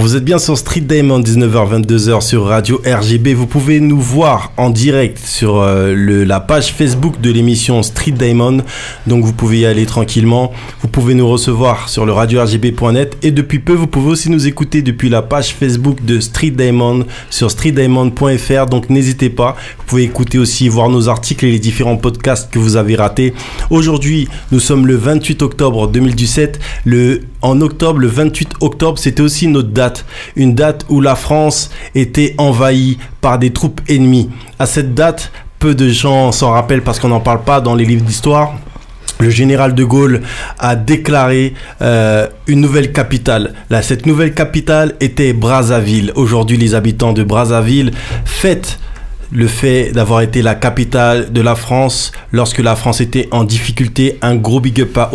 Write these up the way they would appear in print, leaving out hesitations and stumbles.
Vous êtes bien sur Street Diamond, 19h-22h sur Radio RGB. Vous pouvez nous voir en direct sur la page Facebook de l'émission Street Diamond. Donc vous pouvez y aller tranquillement. Vous pouvez nous recevoir sur le radio-rgb.net. Et depuis peu, vous pouvez aussi nous écouter depuis la page Facebook de Street Diamond sur streetdiamond.fr. Donc n'hésitez pas. Vous pouvez écouter aussi, voir nos articles et les différents podcasts que vous avez ratés. Aujourd'hui, nous sommes le 28 octobre 2017. En octobre, le 28 octobre, c'était aussi notre date. Une date où la France était envahie par des troupes ennemies. À cette date, peu de gens s'en rappellent parce qu'on n'en parle pas dans les livres d'histoire. Le général de Gaulle a déclaré une nouvelle capitale. Là, cette nouvelle capitale était Brazzaville. Aujourd'hui, les habitants de Brazzaville fêtent le fait d'avoir été la capitale de la France lorsque la France était en difficulté. Un gros big up à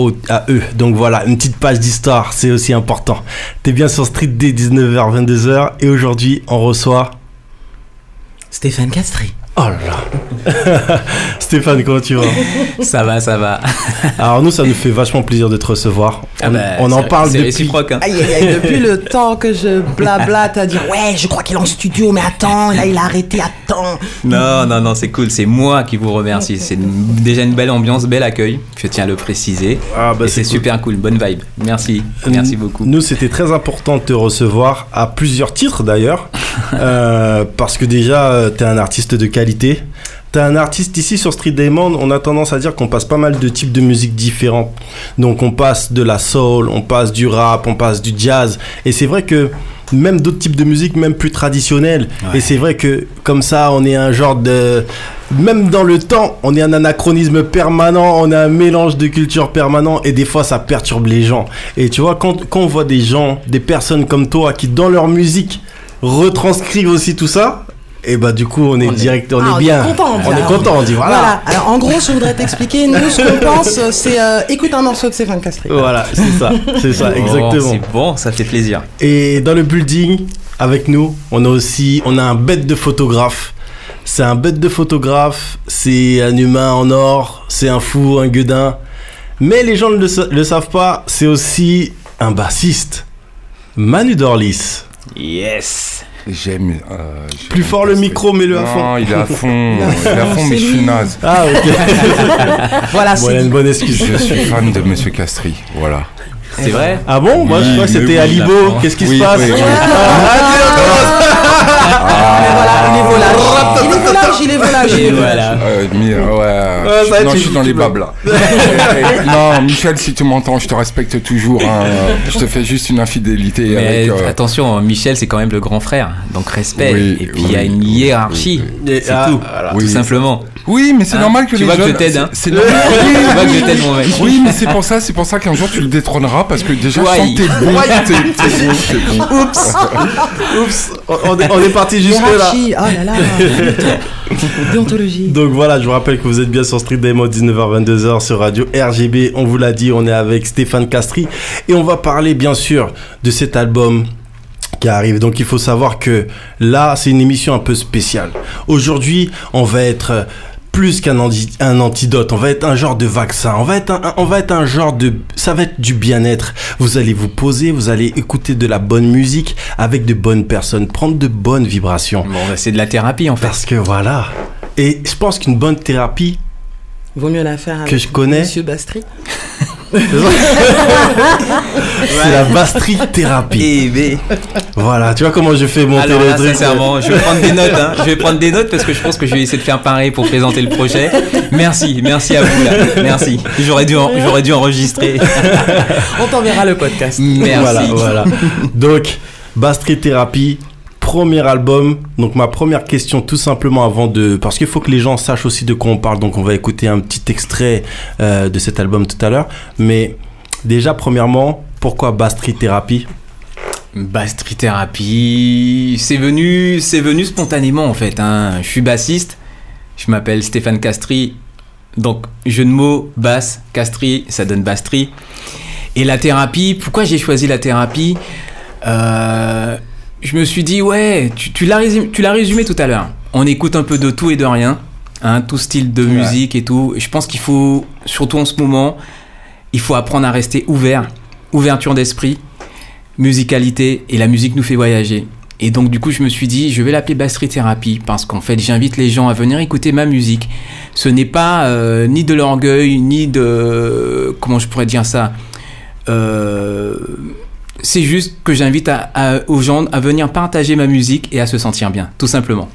eux. Donc voilà, une petite page d'histoire, c'est aussi important. T'es bien sur Street D, 19h-22h, et aujourd'hui on reçoit Stéphane Castries. Oh là. Stéphane, comment tu vas? Ça va. Alors nous, ça nous fait vachement plaisir de te recevoir. On en parle c'est depuis... réciproque, hein. Depuis le temps que je blablate à dire ouais, je crois qu'il est en studio, mais attends, là il a arrêté, attends. Non, c'est cool, c'est moi qui vous remercie. C'est déjà une belle ambiance, bel accueil, je tiens à le préciser. Et c'est cool. Super cool, bonne vibe. Merci beaucoup. Nous, c'était très important de te recevoir à plusieurs titres d'ailleurs, parce que déjà, t'es un artiste de qualité. T'es un artiste ici sur Street Diamond, on a tendance à dire qu'on passe pas mal de types de musique différents. Donc on passe de la soul, on passe du rap, on passe du jazz. Et c'est vrai que même d'autres types de musique, même plus traditionnelles. Ouais. Et c'est vrai que comme ça, on est un genre de... Même dans le temps, on est un anachronisme permanent, on a un mélange de culture permanent et des fois, ça perturbe les gens. Et tu vois, quand on voit des gens, des personnes comme toi qui, dans leur musique, retranscrivent aussi tout ça... Et bah du coup on est direct, on est bien, on est content, on dit voilà. Alors en gros, je voudrais t'expliquer, nous ce qu'on pense, c'est écoute un morceau de Stéphane Castries. Voilà, c'est ça, exactement. C'est bon, ça fait plaisir. Et dans le building avec nous, on a un bête de photographe. C'est un bête de photographe, c'est un humain en or, c'est un fou, un gueudin. Mais les gens ne le savent pas, c'est aussi un bassiste. Manu Dorlis. Yes. J'aime. Plus fort le micro, mets-le à fond. Non, il est à fond. Mais je suis naze. Ah, ok. Voilà, bon, il y a une bonne excuse. Je suis fan de Monsieur Castries. Voilà. C'est vrai? Ah bon? Moi, je crois que c'était Alibo. Qu'est-ce qui se passe? Mais voilà, il est volage. Non, je suis dans les babes là. Non, Michel, si tu m'entends, je te respecte toujours. Hein. Je te fais juste une infidélité. Mais avec, attention, Michel, c'est quand même le grand frère. Donc respect. Oui, et puis il y a une hiérarchie. C'est tout. Voilà. Tout simplement. Oui, mais c'est normal que tu les vois jeunes... que je t'aide, hein. C'est normal. Tu vois que je t'aide, mon mec. Oui, mais c'est pour ça qu'un jour tu le détrôneras parce que déjà je sens que t'es bon. T'es bon. Oups. On est parti jusque là. Oh là là. Déontologie. Donc voilà, je vous rappelle que vous êtes bien sur Street Diamond, 19h-22h sur Radio RGB. On vous l'a dit, on est avec Stéphane Castries et on va parler bien sûr de cet album qui arrive. Donc il faut savoir que là, c'est une émission un peu spéciale. Aujourd'hui, on va être plus qu'un antidote, on va être un genre de vaccin, on va être un genre de... Ça va être du bien-être. Vous allez vous poser, vous allez écouter de la bonne musique avec de bonnes personnes, prendre de bonnes vibrations. Bon, c'est de la thérapie en fait. Parce que voilà. Et je pense qu'une bonne thérapie... Vaut mieux la faire avec que je connais. Monsieur Bastry. C'est la Bastry thérapie. Voilà, tu vois comment je fais monter le truc. Sincèrement, je vais prendre des notes. Hein. Je vais prendre des notes parce que je pense que je vais essayer de faire pareil pour présenter le projet. Merci à vous là. Merci. J'aurais dû enregistrer. On t'enverra le podcast. Merci. Voilà. Donc, Bastry thérapie. Premier album, donc ma première question tout simplement avant de... Parce qu'il faut que les gens sachent aussi de quoi on parle, donc on va écouter un petit extrait de cet album tout à l'heure. Mais déjà, premièrement, pourquoi Bastry thérapie? Bastry thérapie, c'est venu spontanément en fait. Hein. Je suis bassiste, je m'appelle Stéphane Castries, donc jeu de mots, basse, Castries, ça donne Bastry. Et la thérapie, pourquoi j'ai choisi la thérapie? Je me suis dit, ouais, tu l'as résumé tout à l'heure. On écoute un peu de tout et de rien, hein, tout style de musique et tout. Et je pense qu'il faut, surtout en ce moment, il faut apprendre à rester ouvert, ouverture d'esprit. musicalité, et la musique nous fait voyager. Et donc du coup je me suis dit je vais l'appeler Bass Street Therapy parce qu'en fait j'invite les gens à venir écouter ma musique. Ce n'est pas ni de l'orgueil ni de comment je pourrais dire ça. C'est juste que j'invite aux gens à venir partager ma musique et à se sentir bien, tout simplement.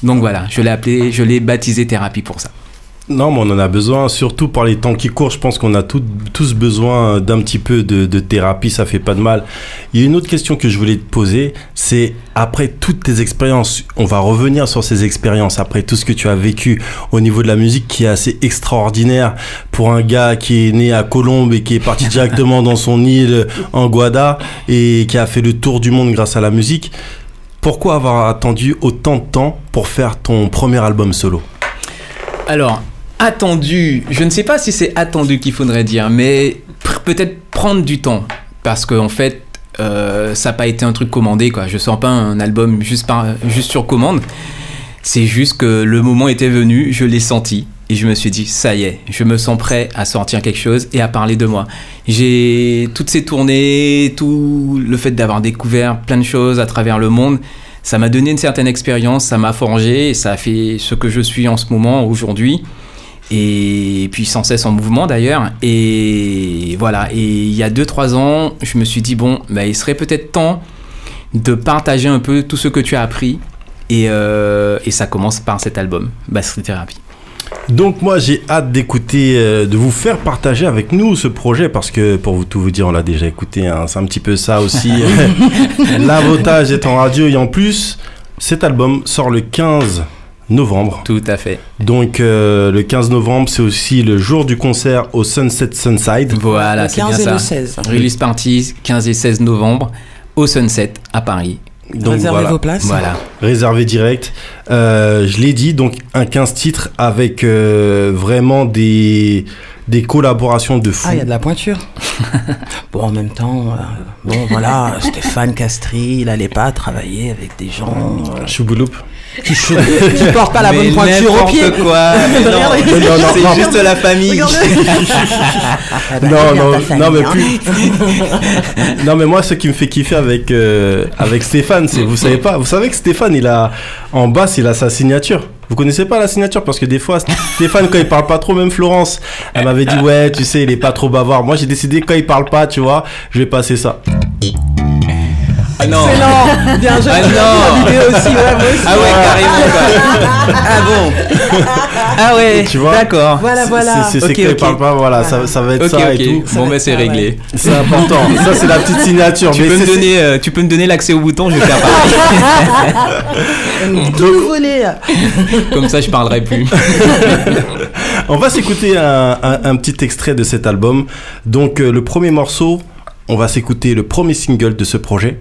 Donc voilà, je l'ai baptisé Thérapie pour ça. Non, mais on en a besoin, surtout par les temps qui courent. Je pense qu'on a tous besoin d'un petit peu de thérapie, ça fait pas de mal. Il y a une autre question que je voulais te poser, c'est après toutes tes expériences, on va revenir sur ces expériences, après tout ce que tu as vécu au niveau de la musique qui est assez extraordinaire pour un gars qui est né à Colombes et qui est parti directement dans son île en Guada et qui a fait le tour du monde grâce à la musique. Pourquoi avoir attendu autant de temps pour faire ton premier album solo ? Alors, attendu, je ne sais pas si c'est attendu qu'il faudrait dire, mais peut-être prendre du temps, parce qu'en fait, ça n'a pas été un truc commandé, quoi. Je sors pas un album juste sur commande, c'est juste que le moment était venu, je l'ai senti, et je me suis dit, ça y est, je me sens prêt à sortir quelque chose et à parler de moi. J'ai toutes ces tournées, tout le fait d'avoir découvert plein de choses à travers le monde, ça m'a donné une certaine expérience, ça m'a forgé, et ça a fait ce que je suis en ce moment, aujourd'hui. Et puis sans cesse en mouvement d'ailleurs, et voilà, et il y a 2-3 ans je me suis dit bon, bah, il serait peut-être temps de partager un peu tout ce que tu as appris, et ça commence par cet album, Bass Street Therapy. Donc moi j'ai hâte d'écouter, de vous faire partager avec nous ce projet, parce que pour tout vous dire on l'a déjà écouté, hein, c'est un petit peu ça aussi, l'avantage est en radio, et en plus cet album sort le 15 novembre. Tout à fait. Donc le 15 novembre, c'est aussi le jour du concert au Sunset Sunside. Voilà, c'est bien ça. Le 15 et le 16. Release party 15 et 16 novembre au Sunset à Paris. Donc réservez vos places. Voilà. Réservé direct. Je l'ai dit, donc un 15 titres avec vraiment des collaborations de fou. Ah, il y a de la pointure. Bon, en même temps, voilà, Stéphane Castry, il allait pas travailler avec des gens Choubouloup. qui portent pas la bonne pointure au pied. Quoi. Non, c'est juste la famille. Non, mais plus. Non, mais moi, ce qui me fait kiffer avec Stéphane, c'est, vous savez que Stéphane, en basse, il a sa signature. Vous connaissez pas la signature? Parce que des fois, Stéphane, quand il parle pas trop, même Florence, elle m'avait dit, ouais, tu sais, il est pas trop bavard. Moi, j'ai décidé, quand il parle pas, tu vois, je vais passer ça. Ah non. Excellent. Bien joué. Ah non. La vidéo aussi, ouais, moi aussi. Ah ouais, carrément, quoi. Ah bon. Ah ouais, tu vois, d'accord. Voilà. C'est quand il parle pas, voilà, ça va être ça et tout. Bon, ben c'est réglé. C'est important. Ça, c'est la petite signature. Tu peux me donner l'accès au bouton, je vais faire pareil. Tout volé. Comme ça, je parlerai plus. On va s'écouter un petit extrait de cet album. Donc, le premier morceau, on va s'écouter le premier single de ce projet.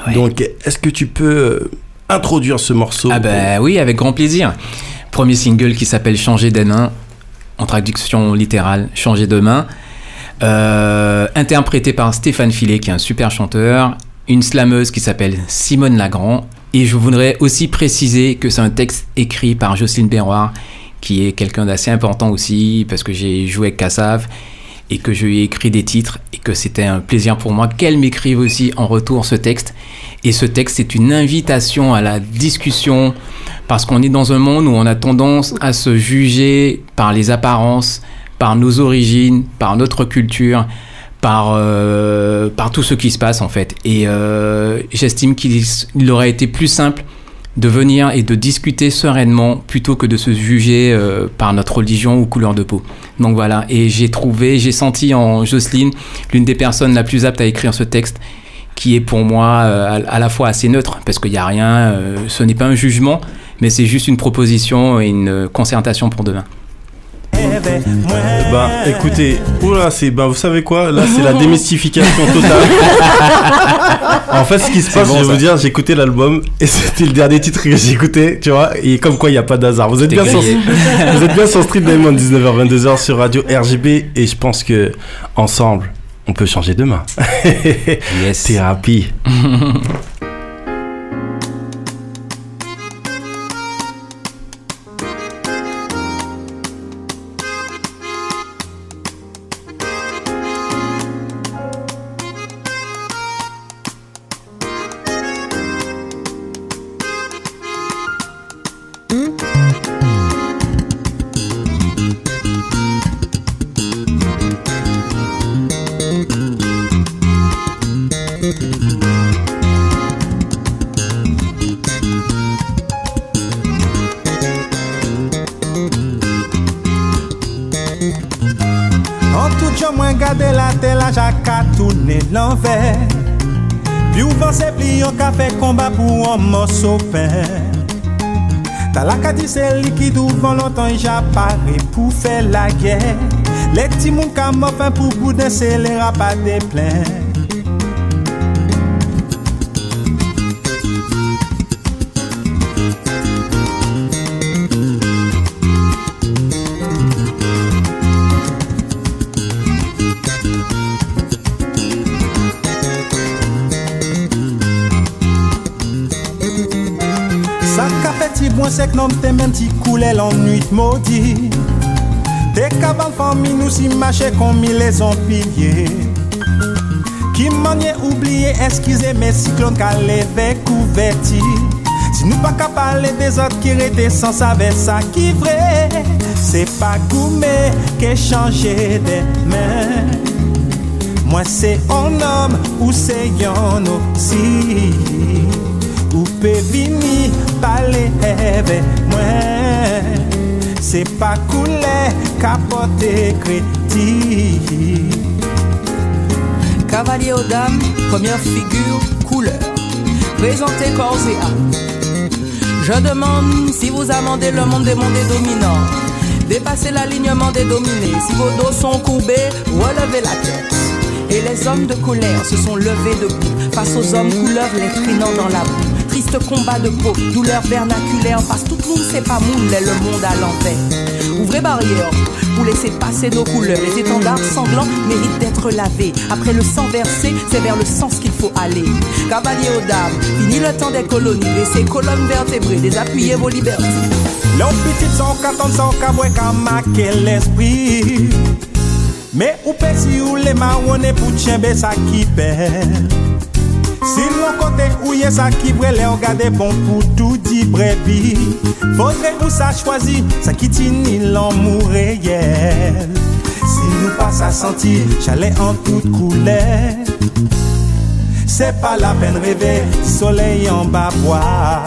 Ouais. Donc, est-ce que tu peux introduire ce morceau? Ah bah oui, avec grand plaisir. Premier single qui s'appelle Changer des mains, en traduction littérale, Changer de main. Interprété par Stéphane Filet, qui est un super chanteur. Une slameuse qui s'appelle Simone Lagrand. Et je voudrais aussi préciser que c'est un texte écrit par Jocelyne Berroir, qui est quelqu'un d'assez important aussi, parce que j'ai joué avec Kassav et que je lui ai écrit des titres, et que c'était un plaisir pour moi qu'elle m'écrive aussi en retour ce texte. Et ce texte, c'est une invitation à la discussion, parce qu'on est dans un monde où on a tendance à se juger par les apparences, par nos origines, par notre culture, par tout ce qui se passe en fait. Et j'estime qu'il aurait été plus simple de venir et de discuter sereinement plutôt que de se juger par notre religion ou couleur de peau. Donc voilà, et j'ai senti en Jocelyne l'une des personnes la plus apte à écrire ce texte, qui est pour moi à la fois assez neutre, parce qu'il n'y a rien, ce n'est pas un jugement, mais c'est juste une proposition et une concertation pour demain. Bah écoutez, oula, vous savez quoi, là c'est la démystification totale. En fait, ce qui se passe, bon, je vais vous dire, j'ai écouté l'album et c'était le dernier titre que j'ai écouté, tu vois, et comme quoi il n'y a pas d'hasard. Vous êtes bien sur Street Diamond, 19h-22h sur Radio RJB, et je pense que ensemble on peut changer demain. Yes. Thérapie. tourner l'envers. Puis ou c'est pli on ka fait combat pour un morceau pain. T'as la ka dit c'est lui qui devant longtemps j'apparaît pour faire la guerre. Les petits moun ka m'offre pour boudin c'est les rapas des pleins. Moi c'est que non t'es même ti coulé l'ennui maudit. T'es qu'avant famille nous si marché comme les ont pillés. Qui maniait oublié excusez mes cyclones qu'à lever couverti. Si nous pas qu'à parler des autres qui étaient sans savoir ça qui vrai. C'est pas gourmet qui changé des mains. Moi c'est un homme ou c'est un aussi. Ou peut venir parler avec moi. C'est pas coulé capote crédit. Cavalier aux dames, première figure, couleur. Présentez corps et âme. Je demande si vous amendez le monde des mondes dominants. Dépassez l'alignement des dominés. Si vos dos sont courbés, relevez la tête. Et les hommes de colère se sont levés debout face aux hommes couleurs les trinant dans la boue. Triste combat de peau, douleur vernaculaire. Parce que tout le monde sait pas moule le monde à l'envers. Ouvrez barrière pour laisser passer nos couleurs. Les étendards sanglants méritent d'être lavés. Après le sang versé, c'est vers le sens qu'il faut aller. Cavalier aux dames, fini le temps des colonies. Laissez colonnes vertébrées, désappuyez vos libertés. L'homme petit sans qu'attendre sans qu'avoir qu'à marquer l'esprit. Mais ou peut si ou les marronner pour tchember ça qui perd. Si l'on côté où y a ça qui brûle, regardez bon pour tout dit brebis. Faudrait où ça choisit, ça qui tini l'amour réel. Si nous pas ça sentir, chalet en toute couleur. C'est pas la peine rêver, soleil en bas bois.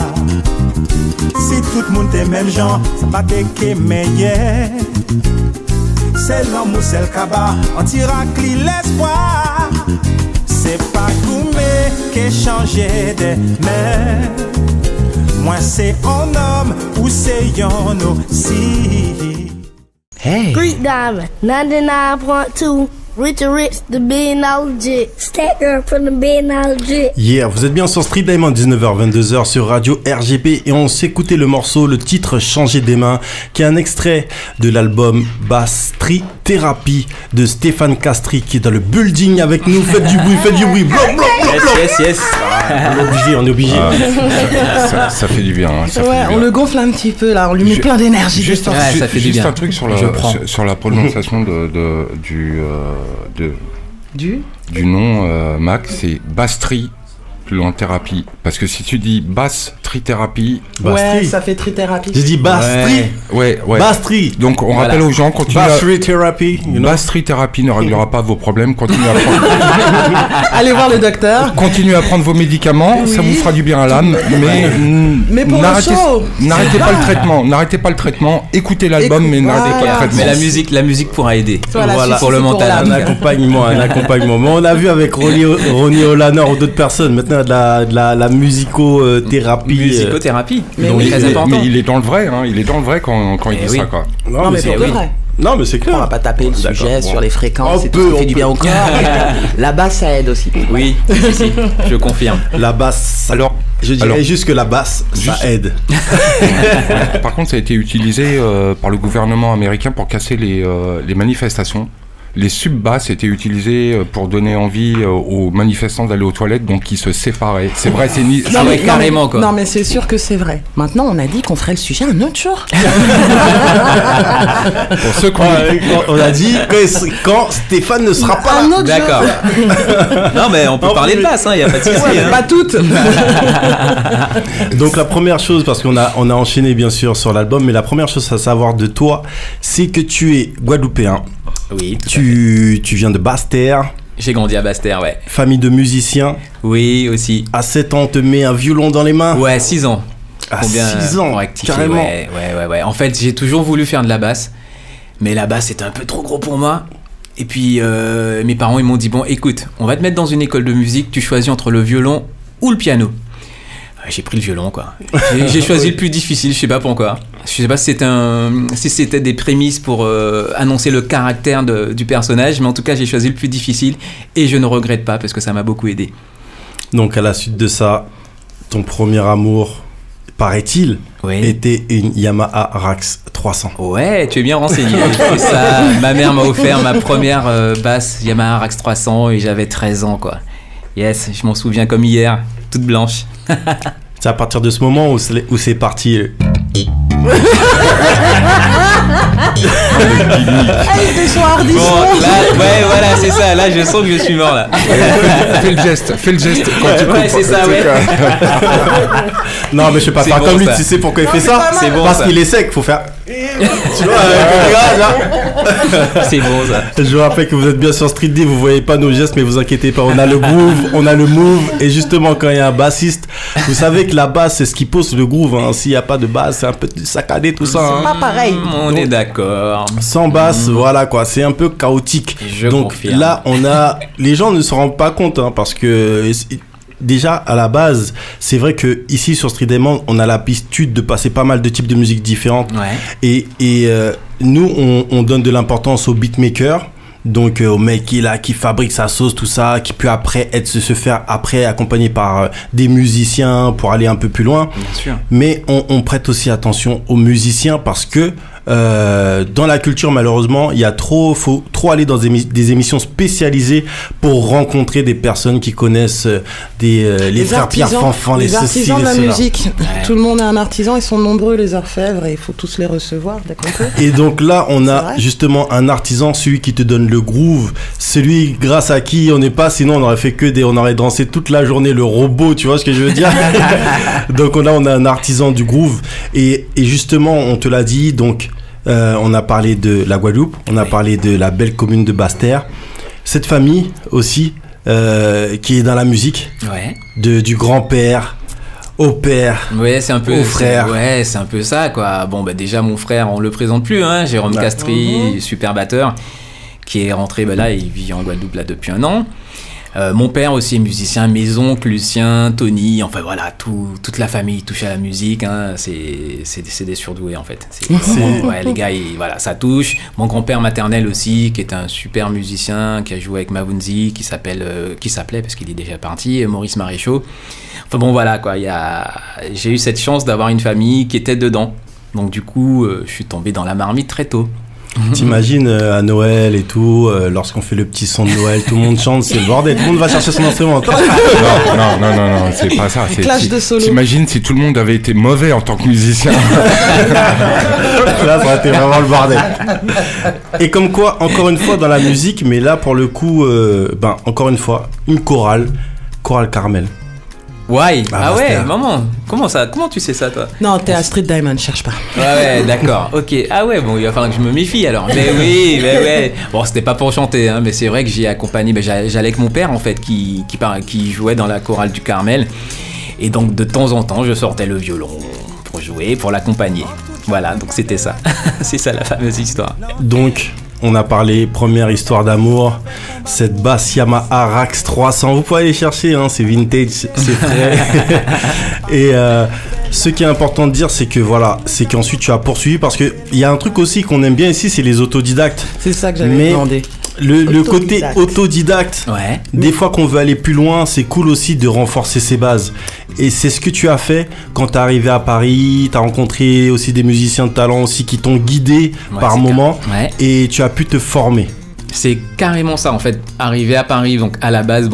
Si tout le monde est même genre, ça va t'équer meilleur. C'est l'homme ou c'est le cabas, on tira cli l'espoir. C'est pas gourmet qui changé de main. Moi c'est un homme ou c'est un aussi. Hey. Street Diamond, 99.2. Rich the being legit. Stacker from the being legit. Yeah, vous êtes bien sur Street Diamond, 19h-22h sur Radio RGB et on s'écoutait le morceau, le titre Changer des mains, qui est un extrait de l'album Bass Street Therapy de Stéphane Castri qui est dans le building avec nous. Faites du bruit, faites du bruit. Blop, blop, blop, blop. Yes. On est obligé. Ça fait du bien. Hein, ça ouais, fait du bien. On le gonfle un petit peu là, on lui met plein d'énergie. Juste un truc sur la prononciation du nom Max, c'est Bastri plus loin thérapie, parce que si tu dis basse trithérapie, ouais, ça fait trithérapie. J'ai dit Bastri. Ouais. Bastri. Donc on rappelle aux gens, continuez Bastri thérapie. Bastri thérapie ne réglera pas vos problèmes. Continuez à prendre. Allez voir le docteur. Continuez à prendre vos médicaments, ça vous fera du bien à l'âme. Mais pour n'arrêtez pas le traitement. N'arrêtez pas le traitement. Écoutez l'album, mais n'arrêtez pas le traitement. Mais la musique pourra aider. Voilà, pour le mental. Un accompagnement. Mais on a vu avec Ronnie Olaner ou d'autres personnes maintenant de la musicothérapie. Musicothérapie. Mais il est dans le vrai, hein. Il est dans le vrai quand il dit ça, quoi. Non, mais pour de vrai. Non, mais c'est clair. On va pas taper le sujet sur les fréquences, ça fait du bien au corps. La basse, ça aide aussi. Oui, si, je confirme. La basse, alors, je dirais juste que la basse, ça aide. Par contre, ça a été utilisé par le gouvernement américain pour casser les manifestations. Les sub-basses étaient utilisées pour donner envie aux manifestants d'aller aux toilettes, donc ils se séparaient. C'est vrai, c'est carrément quoi. Non mais c'est sûr que c'est vrai. Maintenant on a dit qu'on ferait le sujet un autre jour. Pour ceux on a dit quand Stéphane ne sera pas là. D'accord. Non mais on peut parler de basse, il n'y a pas de souci. Ouais, pas toutes. Donc la première chose, parce qu'on a enchaîné bien sûr sur l'album, mais la première chose à savoir de toi, c'est que tu es guadeloupéen. Oui. Tu viens de Basse-Terre. J'ai grandi à Basse-Terre, ouais. Famille de musiciens. Oui, aussi. À 7 ans, on te met un violon dans les mains. Ouais, 6 ans. À 6 ans, carrément. Ouais. En fait, j'ai toujours voulu faire de la basse, mais la basse c'était un peu trop gros pour moi. Et puis mes parents ils m'ont dit bon écoute, on va te mettre dans une école de musique, tu choisis entre le violon ou le piano. J'ai pris le violon quoi. J'ai choisi le plus difficile, je sais pas pourquoi. Je sais pas si c'était des prémices pour annoncer le caractère du personnage, mais en tout cas j'ai choisi le plus difficile et je ne regrette pas parce que ça m'a beaucoup aidé. Donc à la suite de ça, ton premier amour, paraît-il, était une Yamaha RAX 300. Ouais, tu es bien renseigné. Ça, ma mère m'a offert ma première basse Yamaha RAX 300 et j'avais 13 ans quoi. Yes, je m'en souviens comme hier, toute blanche. C'est à partir de ce moment où c'est parti. Des soirs bon, là, ouais, voilà, c'est ça. Là, je sens que je suis mort là. Fais le geste quand tu coupes. Ouais, c'est ça, ouais. Non, mais je vais pas faire bon, comme lui. Tu sais pourquoi il fait ça? C'est bon, parce qu'il est sec. Faut faire. Tu vois, c'est bon ça. Je vous rappelle que vous êtes bien sur Street D, vous voyez pas nos gestes, mais vous inquiétez pas, on a le groove, on a le move, et justement quand il y a un bassiste, vous savez que la basse c'est ce qui pose le groove, hein. S'il y a pas de basse, c'est un peu saccadé tout ça. C'est pas pareil. On est d'accord. Sans basse, voilà quoi, c'est un peu chaotique. Donc confirme. Là, les gens ne se rendent pas compte, hein, parce que déjà, à la base, c'est vrai que ici sur Street Diamond, on a l'habitude de passer pas mal de types de musique différentes. Ouais. Et nous, on donne de l'importance aux beatmakers, donc au mec qui fabrique sa sauce, tout ça, qui peut après se faire après accompagné par des musiciens pour aller un peu plus loin. Bien sûr. Mais on prête aussi attention aux musiciens parce que dans la culture, malheureusement, faut trop aller dans des émissions spécialisées pour rencontrer des personnes qui connaissent les frères Pierre Fanfan, les artisans de la musique. Ouais. Tout le monde est un artisan, ils sont nombreux les orfèvres et il faut tous les recevoir, d'accord. Et donc là, on a justement un artisan, celui qui te donne le groove, celui grâce à qui on n'est pas, sinon on aurait fait on aurait dansé toute la journée le robot, tu vois ce que je veux dire. Donc on a un artisan du groove et justement, on te l'a dit, donc on a parlé de la Guadeloupe, on a parlé de la belle commune de Basse-Terre. Cette famille aussi qui est dans la musique, du grand-père au père, c'est un peu au frère. C'est un peu ça quoi. Bon bah déjà mon frère, on le présente plus, hein, Jérôme Castry, super batteur, qui est rentré là, il vit en Guadeloupe là depuis 1 an. Mon père aussi est musicien, mes oncles, Lucien, Tony, enfin voilà, toute la famille touche à la musique, hein, c'est des surdoués en fait. Les gars, voilà, ça touche. Mon grand-père maternel aussi, qui est un super musicien, qui a joué avec Mavunzi, qui s'appelait, parce qu'il est déjà parti, Maurice Maréchaux. Enfin bon voilà quoi, j'ai eu cette chance d'avoir une famille qui était dedans. Donc du coup, je suis tombé dans la marmite très tôt. T'imagines à Noël et tout, lorsqu'on fait le petit son de Noël, tout le monde chante, c'est le bordel, tout le monde va chercher son instrument. Non, c'est pas ça. Clash de solo. T'imagines si tout le monde avait été mauvais en tant que musicien. Là, ça aurait été vraiment le bordel. Et comme quoi, encore une fois dans la musique, mais là pour le coup, encore une fois, une chorale Carmel. Ouais. Ah ouais, maman. Comment tu sais ça, toi? Non, t'es à Street Diamond, cherche pas. Ouais, d'accord. Ok. Ah ouais, bon, il va falloir que je me méfie alors. Mais oui, ouais. Bon, c'était pas pour chanter, hein, mais c'est vrai que j'y ai accompagné. J'allais avec mon père en fait, qui jouait dans la chorale du Carmel, et donc de temps en temps, je sortais le violon pour jouer, pour l'accompagner. Voilà, donc c'était ça. C'est ça la fameuse histoire. Donc. On a parlé, première histoire d'amour, cette basse Yamaha RAX 300, vous pouvez aller chercher, hein, c'est vintage, c'est frais. Et ce qui est important de dire, c'est qu'ensuite tu as poursuivi, parce qu'il y a un truc aussi qu'on aime bien ici, c'est les autodidactes. C'est ça que j'avais demandé. Le côté autodidacte, des fois qu'on veut aller plus loin, c'est cool aussi de renforcer ses bases. Et c'est ce que tu as fait quand t'es arrivé à Paris, t'as rencontré aussi des musiciens de talent aussi qui t'ont guidé par moments, et tu as pu te former. C'est carrément ça en fait. Arrivé à Paris, donc à la base,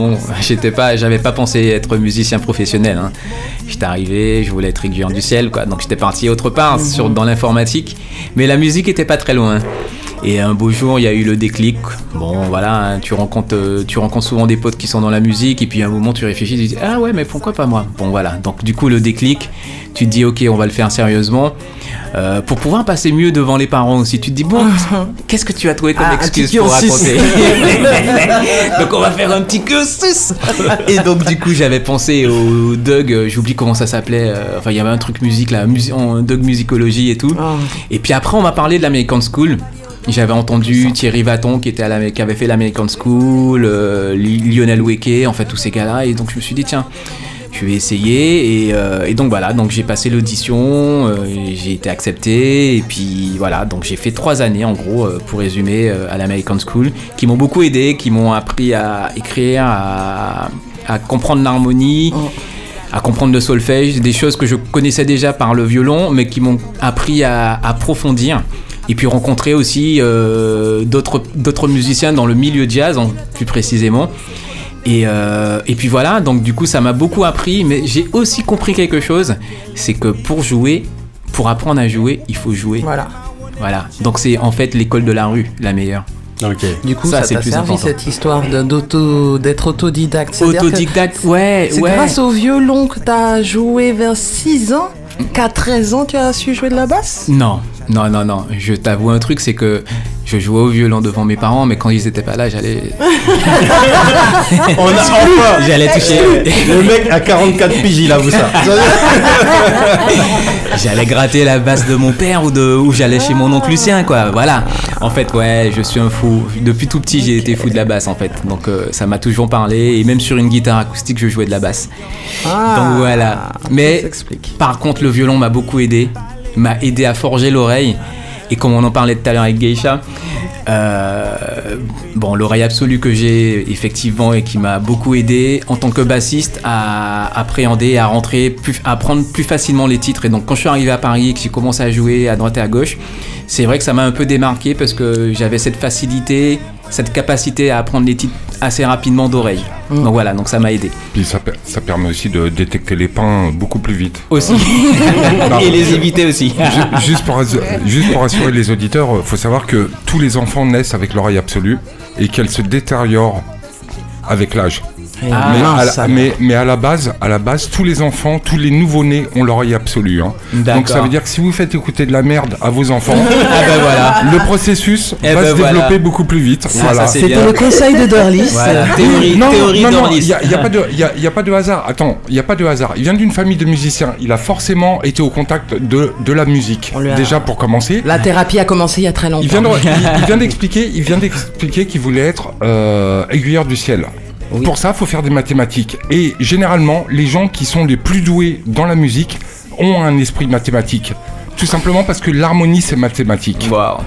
j'avais pas pensé être musicien professionnel, hein. J'étais arrivé, je voulais être aiguillon du ciel, quoi. Donc j'étais parti autre part, dans l'informatique, mais la musique était pas très loin. Et un beau jour, il y a eu le déclic. Bon, voilà, hein, tu rencontres souvent des potes qui sont dans la musique, et puis à un moment, tu réfléchis, tu te dis ah ouais, mais pourquoi pas moi? Bon, voilà. Donc du coup, le déclic, tu te dis ok, on va le faire sérieusement. Pour pouvoir passer mieux devant les parents aussi, tu te dis bon, qu'est-ce que tu as trouvé comme excuse pour raconter? Donc on va faire un petit cursus. Et donc du coup, j'avais pensé au Doug, j'oublie comment ça s'appelait. Enfin, il y avait un truc musique là, Doug musicologie et tout. Et puis après, on m'a parlé de l'American School. J'avais entendu Thierry Vaton qui avait fait l'American School, Lionel Weke, en fait tous ces gars-là, et donc je me suis dit tiens, je vais essayer, et donc voilà, donc j'ai passé l'audition, j'ai été accepté, et puis voilà, donc j'ai fait 3 années en gros, pour résumer, à l'American School, qui m'ont beaucoup aidé, qui m'ont appris à écrire, à comprendre l'harmonie, à comprendre le solfège, des choses que je connaissais déjà par le violon, mais qui m'ont appris à approfondir. Et puis rencontrer aussi d'autres musiciens dans le milieu jazz, plus précisément. Et puis voilà, donc du coup ça m'a beaucoup appris, mais j'ai aussi compris quelque chose, c'est que pour apprendre à jouer, il faut jouer. Voilà. Donc c'est en fait l'école de la rue, la meilleure. Ok. Du coup, ça t'a servi important. Cette histoire d'être autodidacte. Autodidacte, ouais. C'est grâce au violon que t'as joué vers 6 ans qu'à 13 ans tu as su jouer de la basse ? Non. Je t'avoue un truc, c'est que je jouais au violon devant mes parents, mais quand ils étaient pas là, j'allais. J'allais toucher. Le mec à 44 piges, il avoue ça. J'allais gratter la basse de mon père ou j'allais chez mon oncle Lucien, quoi. Voilà. En fait, ouais, je suis un fou. Depuis tout petit, j'ai été fou de la basse, en fait. Donc, ça m'a toujours parlé. Et même sur une guitare acoustique, je jouais de la basse. Donc voilà. Mais par contre, le violon m'a beaucoup aidé. M'a aidé à forger l'oreille, et comme on en parlait tout à l'heure avec Geisha, l'oreille absolue que j'ai effectivement et qui m'a beaucoup aidé en tant que bassiste à appréhender, à apprendre plus facilement les titres. Et donc quand je suis arrivé à Paris et que j'ai commencé à jouer à droite et à gauche, c'est vrai que ça m'a un peu démarqué parce que j'avais cette facilité, cette capacité à apprendre les titres assez rapidement d'oreille. Donc voilà, donc ça m'a aidé. Puis ça permet aussi de détecter les pains beaucoup plus vite. Aussi. Et les éviter aussi. Juste pour rassurer les auditeurs, il faut savoir que tous les enfants naissent avec l'oreille absolue et qu'elle se détériore avec l'âge. Mais à la base, tous les enfants, tous les nouveau-nés ont l'oreille absolue. Hein. Donc ça veut dire que si vous faites écouter de la merde à vos enfants, le processus va se développer beaucoup plus vite. C'était le conseil de Dorlis. Théorie Dorlis. Il n'y a pas de hasard. Attends, il n'y a pas de hasard. Il vient d'une famille de musiciens. Il a forcément été au contact de la musique. Déjà pour commencer. La thérapie a commencé il y a très longtemps. Il vient d'expliquer qu'il voulait être aiguilleur du ciel. Oui. Pour ça, il faut faire des mathématiques. Et généralement, les gens qui sont les plus doués dans la musique ont un esprit mathématique. Tout simplement parce que l'harmonie, c'est mathématique. Waouh.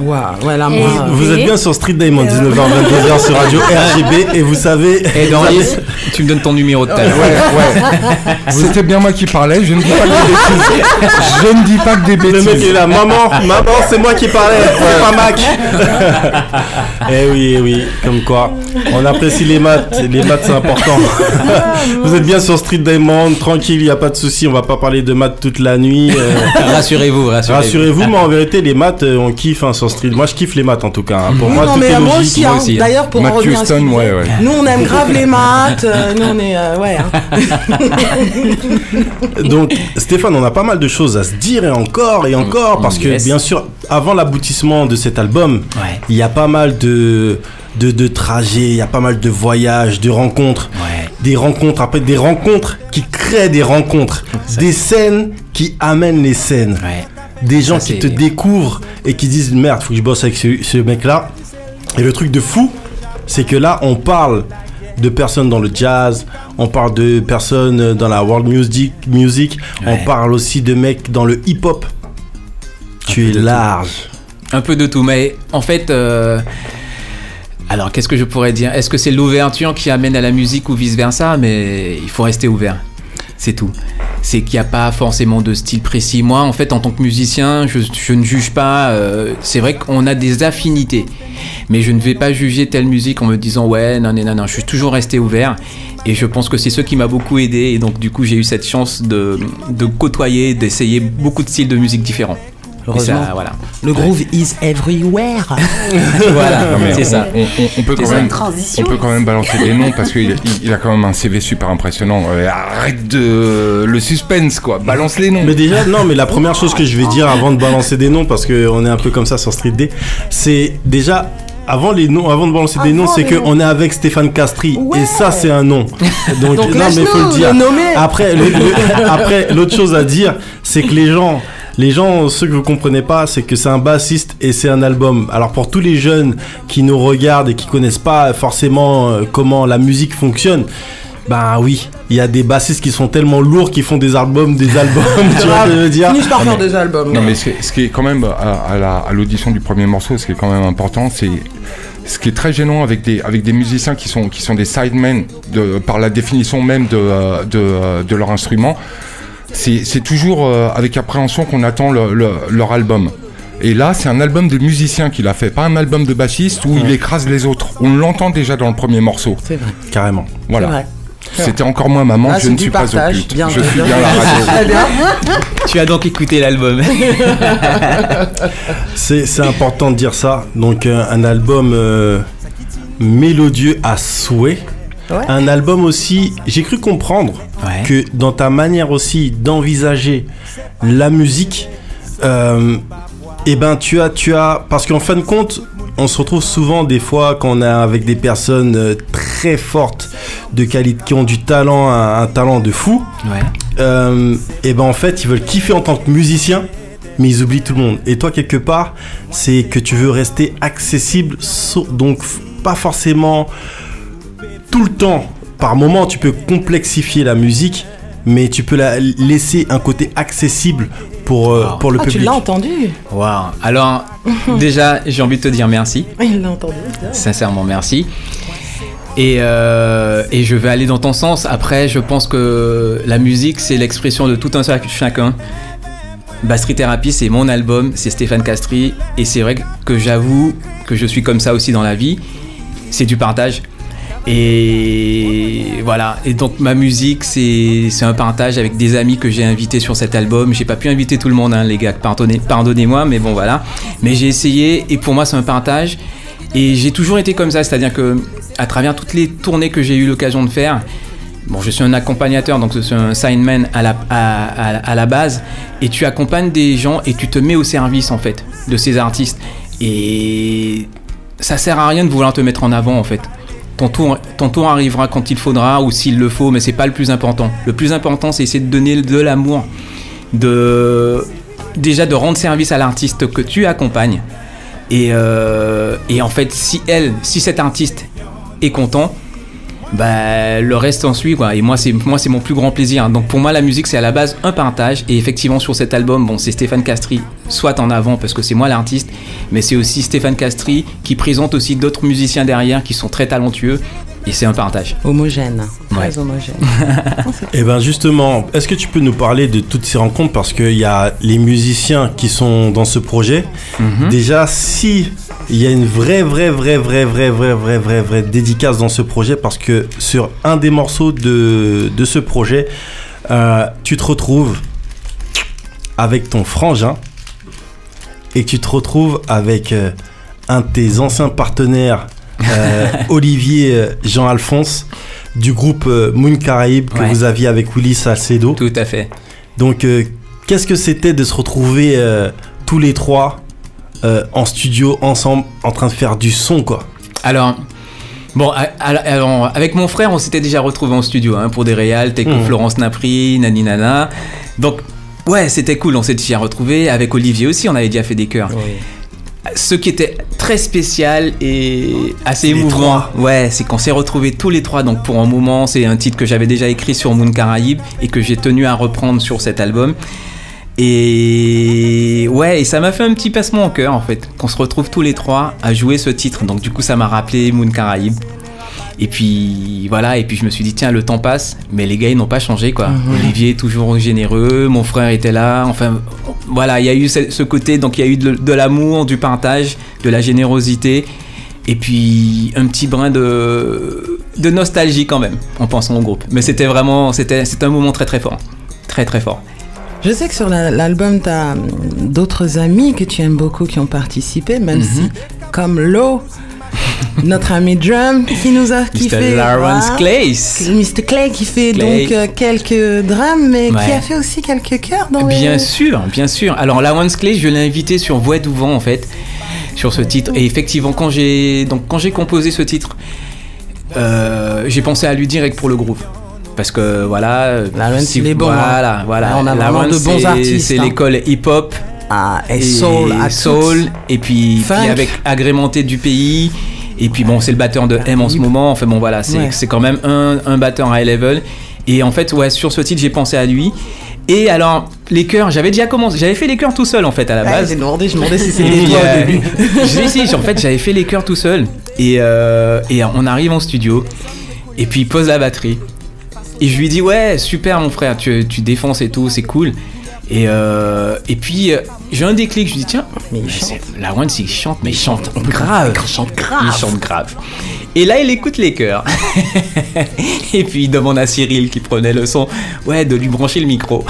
Voilà, vous êtes bien sur Street Diamond, 19h-22h sur Radio RGB, et vous savez... Et Dorlis, tu me donnes ton numéro de téléphone. Ouais. C'était bien moi qui parlais, je ne dis pas que des bêtises. Le mec est là, maman, c'est moi qui parlais, c'est pas Mac. Eh oui, comme quoi, on apprécie les maths c'est important. Vous êtes bien sur Street Diamond, tranquille, il n'y a pas de souci, on va pas parler de maths toute la nuit. Rassurez-vous. Mais en vérité, les maths, on kiffe sur Street. Moi, je kiffe les maths en tout cas. Pour moi, tout est logique. Moi aussi. D'ailleurs, pour en revenir à ce nous, on aime grave les maths. Nous, on est Donc, Stéphane, on a pas mal de choses à se dire et encore parce que bien sûr, avant l'aboutissement de cet album, il y a pas mal de trajets, il y a pas mal de voyages, de rencontres, des rencontres qui créent des rencontres, des scènes qui amènent les scènes. Des gens qui te découvrent et qui disent merde, faut que je bosse avec ce mec-là. Et le truc de fou, c'est que là, on parle de personnes dans le jazz, on parle de personnes dans la world music, on parle aussi de mecs dans le hip-hop. Tu es large. Un peu de tout, mais en fait, alors qu'est-ce que je pourrais dire ? Est-ce que c'est l'ouverture qui amène à la musique ou vice-versa ? Mais il faut rester ouvert, c'est tout. C'est qu'il n'y a pas forcément de style précis. Moi, en fait, en tant que musicien, je ne juge pas. C'est vrai qu'on a des affinités. Mais je ne vais pas juger telle musique en me disant « Ouais, non. » Je suis toujours resté ouvert. Et je pense que c'est ce qui m'a beaucoup aidé. Et donc, du coup, j'ai eu cette chance de côtoyer, d'essayer beaucoup de styles de musique différents. Heureusement. Ça, voilà. Le groove is everywhere. Voilà, c'est ça. On peut quand même balancer des noms parce qu'il a quand même un CV super impressionnant. Arrête le suspense, quoi. Balance les noms. Mais déjà, mais la première chose que je vais dire avant de balancer des noms, parce qu'on est un peu comme ça sur Street D, c'est déjà... Avant de balancer des noms, c'est qu'on est avec Stéphane Castri. Ouais. Et ça, c'est un nom. Donc non, mais il faut le dire. Après, l'autre chose à dire, c'est que les gens Les gens, ce que vous comprenez pas, c'est que c'est un bassiste et c'est un album. Alors pour tous les jeunes qui nous regardent et qui connaissent pas forcément comment la musique fonctionne, bah oui, il y a des bassistes qui sont tellement lourds qu'ils font des albums, tu vois ce que je veux dire. Finissent par faire des albums. Non, mais ce qui est quand même, à l'audition du premier morceau, ce qui est quand même important, c'est ce qui est très gênant avec des musiciens qui sont des sidemen par la définition même de leur instrument. C'est toujours avec appréhension qu'on attend leur album. Et là, c'est un album de musicien qu'il a fait, pas un album de bassiste où il écrase les autres. On l'entend déjà dans le premier morceau. C'est vrai. Carrément. Voilà. C'est vrai. C'était encore moins maman, je ne suis pas au culte. Je suis bien à la radio. Très bien. Tu as donc écouté l'album. C'est important de dire ça. Donc un album mélodieux à souhait. Ouais. Un album aussi, j'ai cru comprendre que dans ta manière aussi d'envisager la musique, et ben tu as parce qu'en fin de compte, on se retrouve souvent des fois quand on est avec des personnes très fortes de qualité, qui ont du talent, un talent de fou. Et ben en fait, ils veulent kiffer en tant que musicien, mais ils oublient tout le monde. Et toi, quelque part, c'est que tu veux rester accessible, donc pas forcément tout le temps. Par moment, tu peux complexifier la musique, mais tu peux la laisser un côté accessible pour le public. Tu l'as entendu? Waouh. Alors, déjà, j'ai envie de te dire merci. Il l'a entendu. Sincèrement, merci. Et je vais aller dans ton sens. Après, je pense que la musique, c'est l'expression de tout un chacun. Bass Street Therapy, c'est mon album, c'est Stéphane Castries. Et c'est vrai que j'avoue que je suis comme ça aussi dans la vie. C'est du partage. Et voilà. Et donc, ma musique, c'est un partage avec des amis que j'ai invités sur cet album. J'ai pas pu inviter tout le monde, hein, les gars. Pardonnez-moi, mais bon, voilà. Mais j'ai essayé. Et pour moi, c'est un partage. Et j'ai toujours été comme ça. C'est-à-dire que à travers toutes les tournées que j'ai eu l'occasion de faire, bon, je suis un accompagnateur, donc je suis un signman à la base, et tu accompagnes des gens et tu te mets au service en fait de ces artistes. Et ça sert à rien de vouloir te mettre en avant en fait. Ton tour arrivera quand il faudra ou s'il le faut, mais c'est pas le plus important. Le plus important, c'est essayer de donner de l'amour, déjà de rendre service à l'artiste que tu accompagnes. Et en fait, si cet artiste est content, bah, le reste en suit, quoi. Et moi c'est mon plus grand plaisir. Donc pour moi, la musique, c'est à la base un partage. Et effectivement, sur cet album, bon, c'est Stéphane Castries soit en avant parce que c'est moi l'artiste, mais c'est aussi Stéphane Castries qui présente aussi d'autres musiciens derrière qui sont très talentueux. Et c'est un partage. Homogène. Ouais. Très homogène. Et ben justement, est-ce que tu peux nous parler de toutes ces rencontres, parce qu'il y a les musiciens qui sont dans ce projet. Déjà, si il y a une vraie dédicace dans ce projet, parce que sur un des morceaux de ce projet, tu te retrouves avec ton frangin et tu te retrouves avec un de tes anciens partenaires, Olivier Jean-Alphonse du groupe Moon Caraïbes que vous aviez avec Willy Salcedo. Tout à fait. Donc qu'est-ce que c'était de se retrouver tous les trois en studio ensemble en train de faire du son, quoi? Alors avec mon frère, on s'était déjà retrouvés en studio, hein, pour des réals, Teco Florence Napri, Nani Nana. Donc ouais, c'était cool, on s'est déjà retrouvés. Avec Olivier aussi, on avait déjà fait des chœurs. Oui. Ce qui était très spécial et assez émouvant, c'est qu'on s'est retrouvés tous les trois. Donc pour un moment, c'est un titre que j'avais déjà écrit sur Moon Caraïbes et que j'ai tenu à reprendre sur cet album. Et ça m'a fait un petit passement au cœur en fait, qu'on se retrouve tous les trois à jouer ce titre. Donc du coup, ça m'a rappelé Moon Caraïbes. Et puis voilà, et puis je me suis dit tiens, le temps passe, mais les gars ils n'ont pas changé, quoi. Olivier est toujours généreux, mon frère était là, enfin voilà, il y a eu ce côté, donc il y a eu de l'amour, du partage, de la générosité, et puis un petit brin de nostalgie quand même en pensant au groupe. Mais c'était un moment très très fort, très très fort. Je sais que sur l'album t'as d'autres amis que tu aimes beaucoup qui ont participé, même si comme Lo, notre ami Drum qui fait Lawrence Clay. Mr. Clay qui fait donc quelques drums, mais qui a fait aussi quelques chœurs dans bien sûr. Alors Lawrence Clay, je l'ai invité sur Voix du Vent en fait, sur ce titre. Et effectivement, quand j'ai composé ce titre, j'ai pensé à lui direct pour le groove. parce que voilà, La One, si il est bon, voilà, hein. voilà. On a La vraiment One, de bons artistes, c'est hein. l'école hip-hop Et soul, à soul, toutes. et puis Funk. avec agrémenté du pays. Et puis bon, c'est le batteur de M en ce moment. Enfin bon, voilà, c'est quand même un batteur high level. Et en fait, ouais, sur ce titre, j'ai pensé à lui. Et alors, les chœurs, j'avais fait les chœurs tout seul en fait à la base. J'ai demandé si c'était Et, toi au début. si, en fait, j'avais fait les chœurs tout seul. Et on arrive en studio. Et puis, il pose la batterie. Et je lui dis, ouais, super, mon frère, tu défonces et tout, c'est cool. Et puis, j'ai un déclic. Je lui dis, tiens, la One, il chante, mais il chante grave. Il chante grave. Et là, il écoute les chœurs. Et puis, il demande à Cyril qui prenait le son, de lui brancher le micro.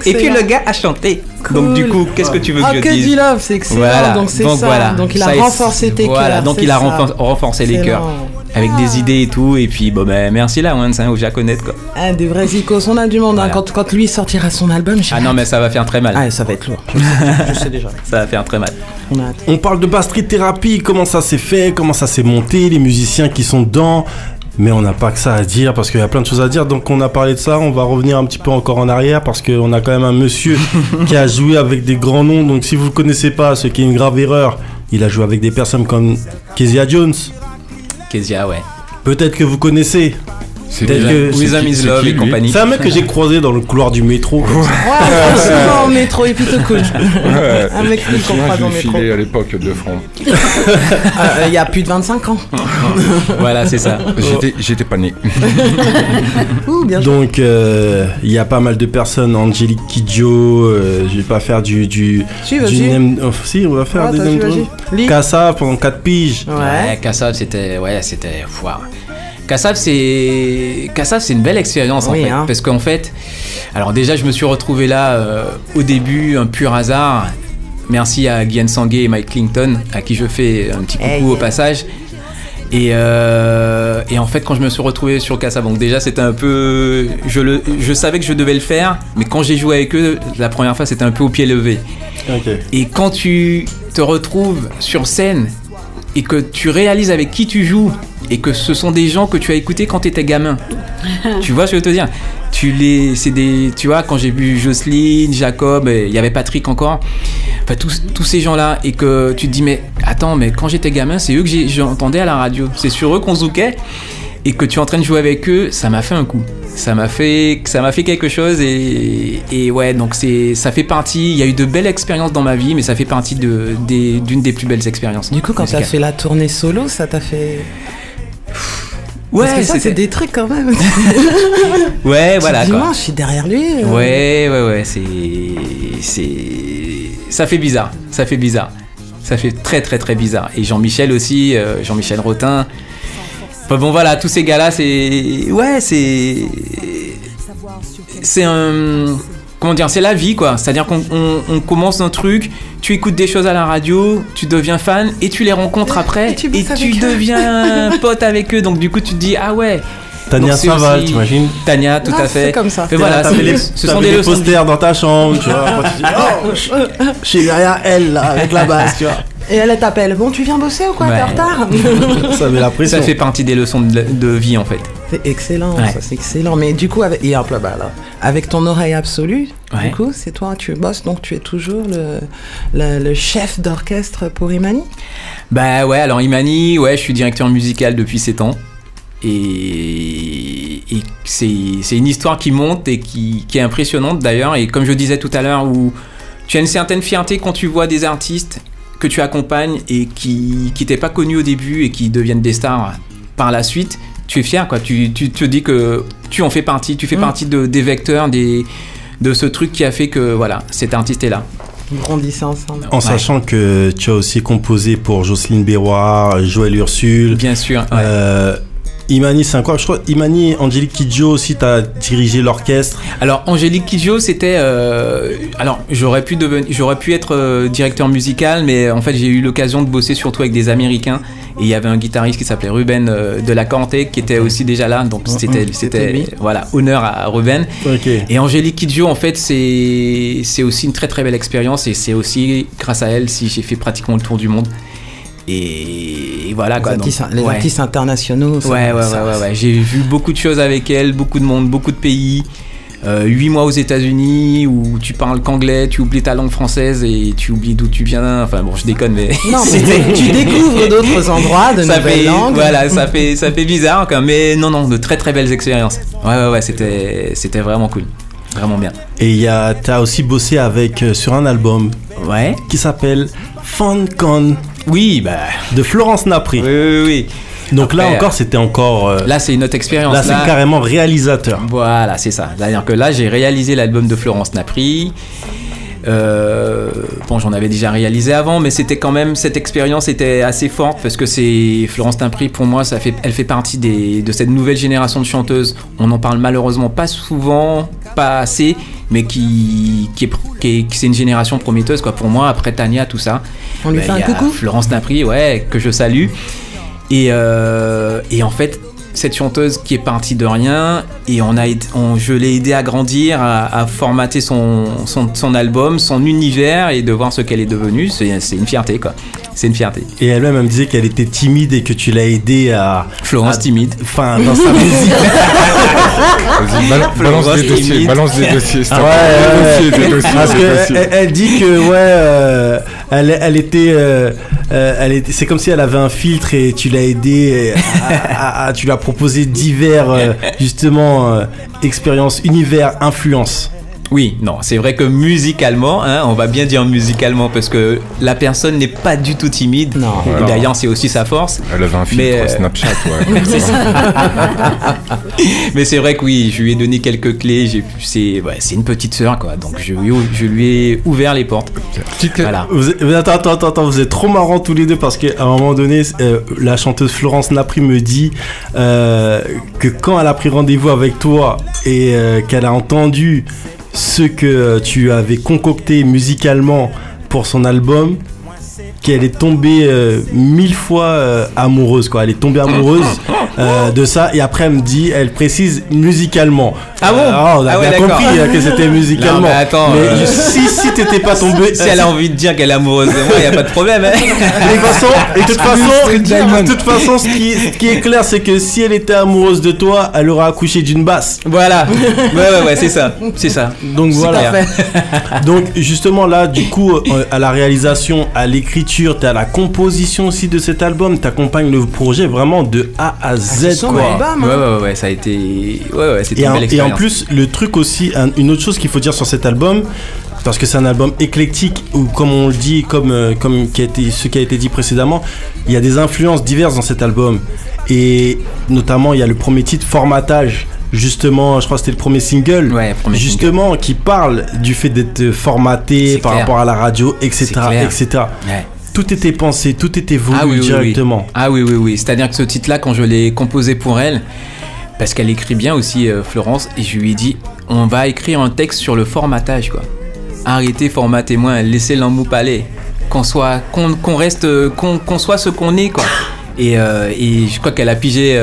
Et puis, le gars a chanté. Cool. Donc, du coup, qu'est-ce que tu veux que je dise? Que du love, c'est excellent. Voilà. Donc, c'est ça. Voilà. Donc, il a renforcé tes chœurs. Voilà, donc il a renforcé les chœurs. Avec des idées et tout. Et puis, merci la One, où j'ai à connaître, quoi. Des vrais icônes. On a du monde. Voilà. Hein, quand lui sortira son album. Non, mais ça va faire très mal. Ça va être lourd. Je sais déjà. Ça va faire très mal. On parle de Bass Street Therapy, comment ça s'est fait, comment ça s'est monté, les musiciens qui sont dedans. Mais on n'a pas que ça à dire parce qu'il y a plein de choses à dire. Donc on a parlé de ça, on va revenir un petit peu encore en arrière parce qu'on a quand même un monsieur qui a joué avec des grands noms. Donc si vous ne le connaissez pas, ce qui est une grave erreur, il a joué avec des personnes comme Kezia Jones. Kezia, ouais. Peut-être que vous connaissez. Wisdom is Love et compagnie. C'est un mec que j'ai croisé dans le couloir du métro. Souvent au métro et plutôt cool. Un mec qui comprend dans le métro. Filé à l'époque de France. Il y a plus de 25 ans. Voilà, c'est ça. J'étais pas né. Donc il y a pas mal de personnes, Angélique Kidjo, je vais pas faire du name. Si, on va faire des name drop. Kassa pendant 4 piges. Ouais, Kassa c'était foire. Kassav, c'est une belle expérience en fait, hein. Parce qu'en fait, alors déjà je me suis retrouvé là au début, un pur hasard. Merci à Guy Sangué et Mike Clinton, à qui je fais un petit coucou au passage. Et en fait, quand je me suis retrouvé sur Kassav, donc déjà c'était un peu, je savais que je devais le faire, mais quand j'ai joué avec eux, la première fois c'était un peu au pied levé. Okay. Et quand tu te retrouves sur scène et que tu réalises avec qui tu joues et que ce sont des gens que tu as écoutés quand tu étais gamin. Tu vois ce que je veux te dire? Tu vois, quand j'ai vu Jocelyne, Jacob, il y avait Patrick encore, enfin tous ces gens-là, et que tu te dis mais attends, mais quand j'étais gamin, c'est eux que j'entendais à la radio, c'est sur eux qu'on zoukait, et que tu es en train de jouer avec eux, ça m'a fait un coup. Ça m'a fait quelque chose et ouais, donc ça fait partie, il y a eu de belles expériences dans ma vie, mais ça fait partie d'une des plus belles expériences. Du coup, quand tu as fait la tournée solo, ça t'a fait... Ouais, parce que ça, c'est des trucs quand même. Ouais, voilà. Dimanche, je suis derrière lui. Ouais, ça fait bizarre. Ça fait très très très bizarre. Et Jean-Michel aussi, Jean-Michel Rotin. Enfin bon, voilà, tous ces gars-là, c'est un... Comment dire, c'est la vie, quoi. C'est-à-dire qu'on commence un truc, tu écoutes des choses à la radio, tu deviens fan et tu les rencontres après et tu deviens pote avec eux. Donc du coup, tu te dis, ah ouais. Tania Saval, t'imagines? Tania, tout à fait. C'est comme ça. Et voilà, ce sont des posters dans ta chambre, tu vois. Tu dis, je suis derrière elle, là, avec la basse, tu vois. Et elle t'appelle, bon, tu viens bosser ou quoi? T'es en retard? Ça met la pression. Ça fait partie des leçons de vie, en fait. C'est excellent, ça, c'est excellent. Mais du coup, avec ton oreille absolue, du coup, c'est toi, tu bosses, donc tu es toujours le chef d'orchestre pour Imani? Bah ouais, alors Imani, je suis directeur musical depuis 7 ans. Et c'est une histoire qui monte et qui est impressionnante d'ailleurs. Et comme je disais tout à l'heure, où tu as une certaine fierté quand tu vois des artistes que tu accompagnes et qui t'étaient pas connus au début et qui deviennent des stars par la suite. Tu es fier, quoi. Tu te dis que tu en fais partie, tu fais partie des vecteurs de ce truc qui a fait que voilà, cet artiste est là. Vous grandissez ensemble. En sachant que tu as aussi composé pour Jocelyne Béroir, Joël Ursule. Bien sûr. Imani, c'est incroyable. Je crois Imani et Angélique Kidjo aussi, t'as dirigé l'orchestre. Alors Angélique Kidjo, c'était alors j'aurais pu être directeur musical, mais en fait j'ai eu l'occasion de bosser surtout avec des Américains, et il y avait un guitariste qui s'appelait Ruben de la Corte qui était aussi déjà là, donc c'était voilà, honneur à Ruben. Okay. Et Angélique Kidjo, en fait c'est aussi une très très belle expérience, et c'est aussi grâce à elle si j'ai fait pratiquement le tour du monde. Et voilà quoi. Les artistes internationaux. Ouais. J'ai vu beaucoup de choses avec elle, beaucoup de monde, beaucoup de pays. 8 mois aux États-Unis où tu parles qu'anglais, tu oublies ta langue française et tu oublies d'où tu viens. Enfin bon, je déconne, mais. Non, mais tu découvres d'autres endroits, de nouvelles langues. Voilà, ça fait bizarre, quand même, mais non, de très très belles expériences. Ouais, c'était vraiment cool. Vraiment bien. Et t'as aussi bossé sur un album qui s'appelle FunCon. Oui, de Florence Napri. Oui. Donc après, là encore, c'était encore... là, c'est une autre expérience. Là, c'est carrément réalisateur. Voilà, c'est ça. C'est-à-dire que là, j'ai réalisé l'album de Florence Napri. Bon, j'en avais déjà réalisé avant, mais c'était quand même... Cette expérience était assez forte parce que c'est... Florence Napri, pour moi, elle fait partie de cette nouvelle génération de chanteuses. On n'en parle malheureusement pas souvent, pas assez, mais c'est une génération prometteuse, quoi. Pour moi, après Tania, tout ça. On lui fait un coucou. Florence Napri, que je salue. Et en fait, cette chanteuse qui est partie de rien, et je l'ai aidé à grandir, à formater son album, son univers, et de voir ce qu'elle est devenue, c'est une fierté, quoi. C'est une fierté. Et elle-même, elle me disait qu'elle était timide et que tu l'as aidée à... Florence timide. Enfin, dans sa musique. Balance des dossiers. Parce qu'elle dit que, elle était... c'est comme si elle avait un filtre et tu l'as aidé, tu lui as proposé divers, justement, expériences, univers, influences. Oui, non, c'est vrai que musicalement, on va bien dire musicalement, parce que la personne n'est pas du tout timide. Non. Et d'ailleurs, c'est aussi sa force. Elle avait un filtre Snapchat, c'est ça. Mais c'est vrai que oui, je lui ai donné quelques clés. C'est une petite sœur, quoi. Donc je lui ai ouvert les portes. Voilà. Attends, vous êtes trop marrants tous les deux parce qu'à un moment donné, la chanteuse Florence Napri me dit que quand elle a pris rendez-vous avec toi et qu'elle a entendu ce que tu avais concocté musicalement pour son album, qu'elle est tombée 1000 fois amoureuse, quoi. Elle est tombée amoureuse de ça, et après elle précise musicalement. Ah bon? On a bien compris que c'était musicalement. Non, mais attends, mais si t'étais pas tombé, si elle a envie de dire qu'elle est amoureuse de moi, y a pas de problème. De toute façon, ce qui est clair, c'est que si elle était amoureuse de toi, elle aurait accouché d'une basse. Voilà. Ouais, c'est ça. Donc voilà. Donc justement là, du coup, à la réalisation, à l'écriture, t'es à la composition aussi de cet album, t'accompagnes le projet vraiment de A à Z, quoi. Ouais, ça a été... c'était une belle expérience. Et en plus, le truc aussi, une autre chose qu'il faut dire sur cet album, parce que c'est un album éclectique, ou comme on le dit, comme ce qui a été dit précédemment, il y a des influences diverses dans cet album. Et notamment, il y a le premier titre, Formatage. Justement, je crois que c'était le premier single, qui parle du fait d'être formaté par rapport à la radio, etc. Ouais. Tout était pensé, tout était voulu directement. Oui. C'est-à-dire que ce titre-là, quand je l'ai composé pour elle, parce qu'elle écrit bien aussi, Florence, et je lui ai dit, on va écrire un texte sur le formatage, quoi. Arrêtez, formatez-moi, laissez l'amour aller, qu'on soit ce qu'on est, quoi. Et je crois qu'elle a pigé,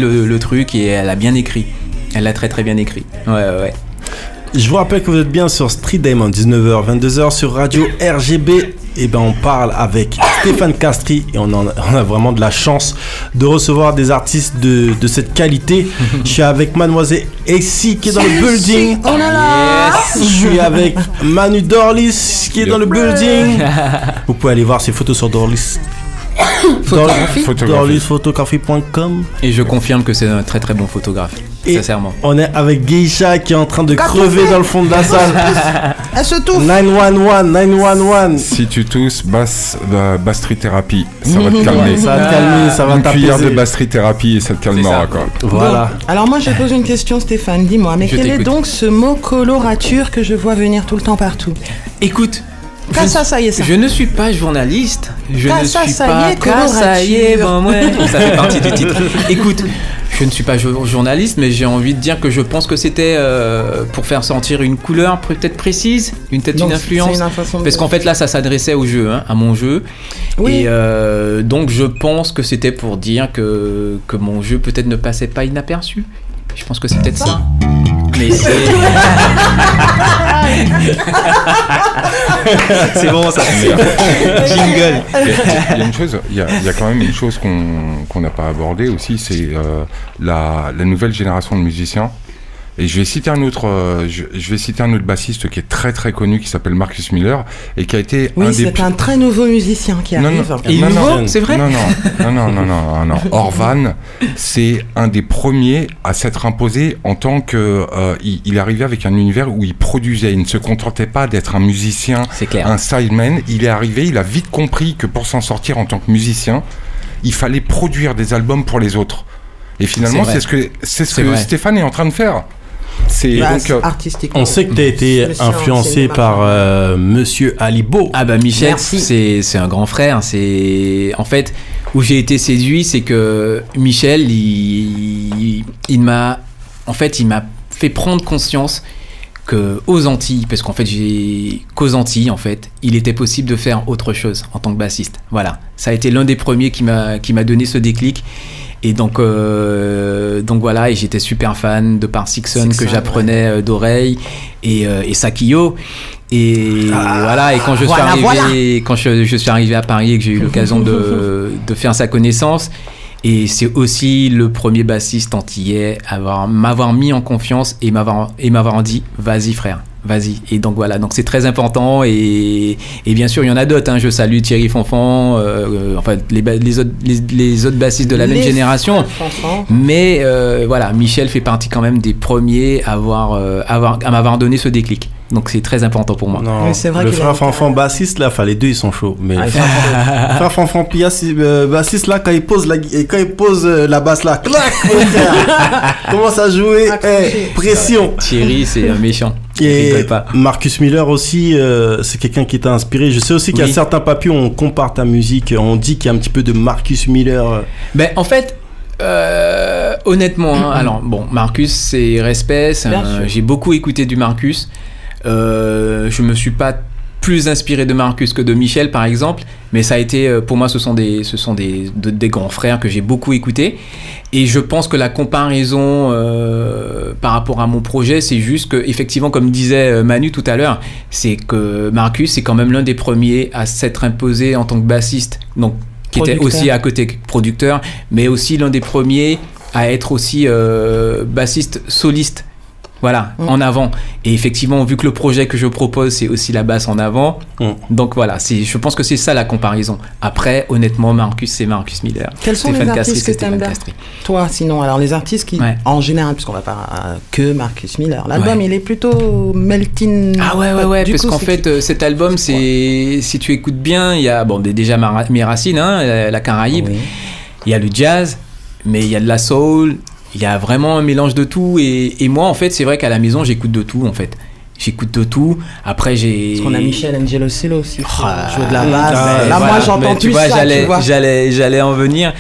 le truc, et elle a bien écrit. Elle a très très bien écrit. Ouais. Je vous rappelle que vous êtes bien sur Street Diamond, 19h, 22h sur Radio RGB. Et on parle avec Stéphane Castri et on a vraiment de la chance de recevoir des artistes de cette qualité. Je suis avec Mademoiselle Essie qui est dans le building. Oh là là. Je suis avec Manu Dorlis qui est dans le building. Vous pouvez aller voir ses photos sur Dorlis. Dorlisphotography.com. Et je confirme que c'est un très très bon photographe. Et sincèrement. On est avec Geisha qui est en train de crever dans le fond de la salle. Elle se touffe. 911. Si tu tousses, basse-trithérapie, ça va te calmer. Ça va te calmer, ça va t'apaiser. Une cuillère de basse-trithérapie et ça te calmera, quoi. Voilà. Bon, alors moi je pose une question, Stéphane, dis-moi, mais quel est donc ce mot colorature que je vois venir tout le temps partout? Écoute, ça y est, ça. Je ne suis pas journaliste. Ça y est, ça fait partie du titre. Écoute, je ne suis pas journaliste, mais j'ai envie de dire que je pense que c'était pour faire sentir une couleur peut-être précise, une influence. Parce qu'en fait là, ça s'adressait au jeu, à mon jeu. Oui. Et donc je pense que c'était pour dire que mon jeu peut-être ne passait pas inaperçu. Je pense que c'est peut-être ça. Mais c'est... C'est bon ça. Jingle. Il y a une chose, il y a quand même une chose qu'on n'a pas abordée aussi, c'est la nouvelle génération de musiciens. Et je vais citer un autre bassiste qui est très très connu, qui s'appelle Marcus Miller, et qui a été c'est un très nouveau musicien qui arrive. C'est vrai? Non. Orvan, c'est un des premiers à s'être imposé en tant que il est arrivé avec un univers où il produisait. Il ne se contentait pas d'être un musicien, un sideman. Il est arrivé, il a vite compris que pour s'en sortir en tant que musicien, il fallait produire des albums pour les autres. Et finalement, c'est ce que Stéphane est en train de faire. Artistiquement. On sait que tu as été influencé par Monsieur Alibo. Ah bah Michel, c'est un grand frère. C'est en fait où j'ai été séduit, c'est que Michel, il m'a fait prendre conscience qu'aux Antilles, parce qu'en fait qu'aux Antilles, en fait, il était possible de faire autre chose en tant que bassiste. Voilà, ça a été l'un des premiers qui m'a donné ce déclic. Et donc voilà, et j'étais super fan de par Sixon que j'apprenais d'oreille et Sakio. Et voilà, et quand je suis arrivé à Paris et que j'ai eu l'occasion de faire sa connaissance, et c'est aussi le premier bassiste antillais à m'avoir mis en confiance et m'avoir dit vas-y frère. Vas-y. Et donc voilà, donc c'est très important et bien sûr il y en a d'autres. Hein. Je salue Thierry Fonfon, enfin les autres bassistes de la même génération. Mais voilà, Michel fait partie quand même des premiers à m'avoir donné ce déclic. Donc c'est très important pour moi. Non, c'est vrai le frère Fonfon bassiste là, enfin les deux ils sont chauds. Mais le frère Fonfon bassiste là, quand il pose la basse là, clac, commence à jouer, pression. Thierry c'est un méchant. Et Marcus Miller aussi, c'est quelqu'un qui t'a inspiré. Je sais aussi qu'il y a certains papiers où on compare ta musique, on dit qu'il y a un petit peu de Marcus Miller. Ben en fait, honnêtement, hein, alors bon, Marcus c'est respect, j'ai beaucoup écouté du Marcus. Je me suis pas plus inspiré de Marcus que de Michel par exemple, mais ça a été pour moi ce sont des grands frères que j'ai beaucoup écoutés. Et je pense que la comparaison par rapport à mon projet, c'est juste que, effectivement, comme disait Manu tout à l'heure, c'est que Marcus, c'est quand même l'un des premiers à s'être imposé en tant que bassiste, donc qui était aussi à côté producteur, mais aussi l'un des premiers à être aussi bassiste soliste. Voilà, en avant. Et effectivement, vu que le projet que je propose, c'est aussi la basse en avant. Donc voilà, je pense que c'est ça la comparaison. Après, honnêtement, Marcus, c'est Marcus Miller. Quels sont les artistes que tu aimes bien ? Toi, sinon, alors les artistes qui, en général, puisqu'on va pas que Marcus Miller, l'album, il est plutôt melting. Ah ouais, parce qu'en fait, cet album, si tu écoutes bien, il y a déjà mes racines, hein, la Caraïbe, il y a le jazz, mais il y a de la soul. Il y a vraiment un mélange de tout et moi en fait c'est vrai qu'à la maison j'écoute de tout en fait. J'écoute de tout. Après j'ai... Parce qu'on a Michel Angeloselo aussi. Jouer de la basse. Là moi j'entends plus ça. J'allais en venir.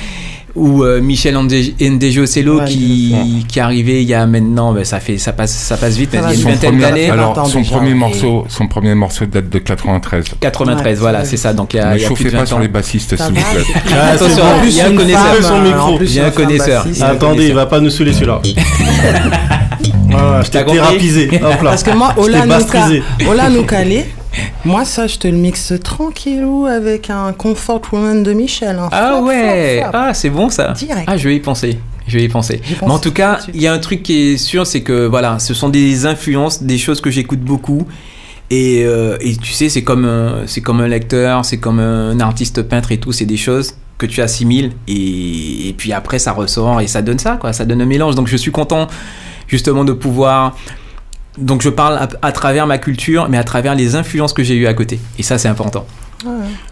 Ou Michel Angeloselo qui est arrivé il y a maintenant, ça passe vite, il y a une vingtaine d'années. Alors son premier morceau date de 93. 93, voilà, c'est ça. Donc il y a chauffez pas sur les bassistes, s'il vous plaît. Attention, il y a un connaisseur. Son micro. Il y a un connaisseur. Attendez, il va pas nous saouler celui-là. Je t'ai thérapisé. Parce que moi, Ola Noukale, moi ça je te le mixe tranquillou avec un Comfort Woman de Michel. Ah c'est bon ça. Direct. Ah je vais y penser. Mais en tout cas, il y a un truc qui est sûr, c'est que voilà, ce sont des influences, des choses que j'écoute beaucoup. Et tu sais, c'est comme un lecteur, c'est comme un artiste peintre et tout, c'est des choses que tu assimiles et puis après ça ressort et ça donne ça, quoi, ça donne un mélange. Donc je suis content justement de pouvoir... Donc je parle à travers ma culture, mais à travers les influences que j'ai eues à côté. Et ça, c'est important.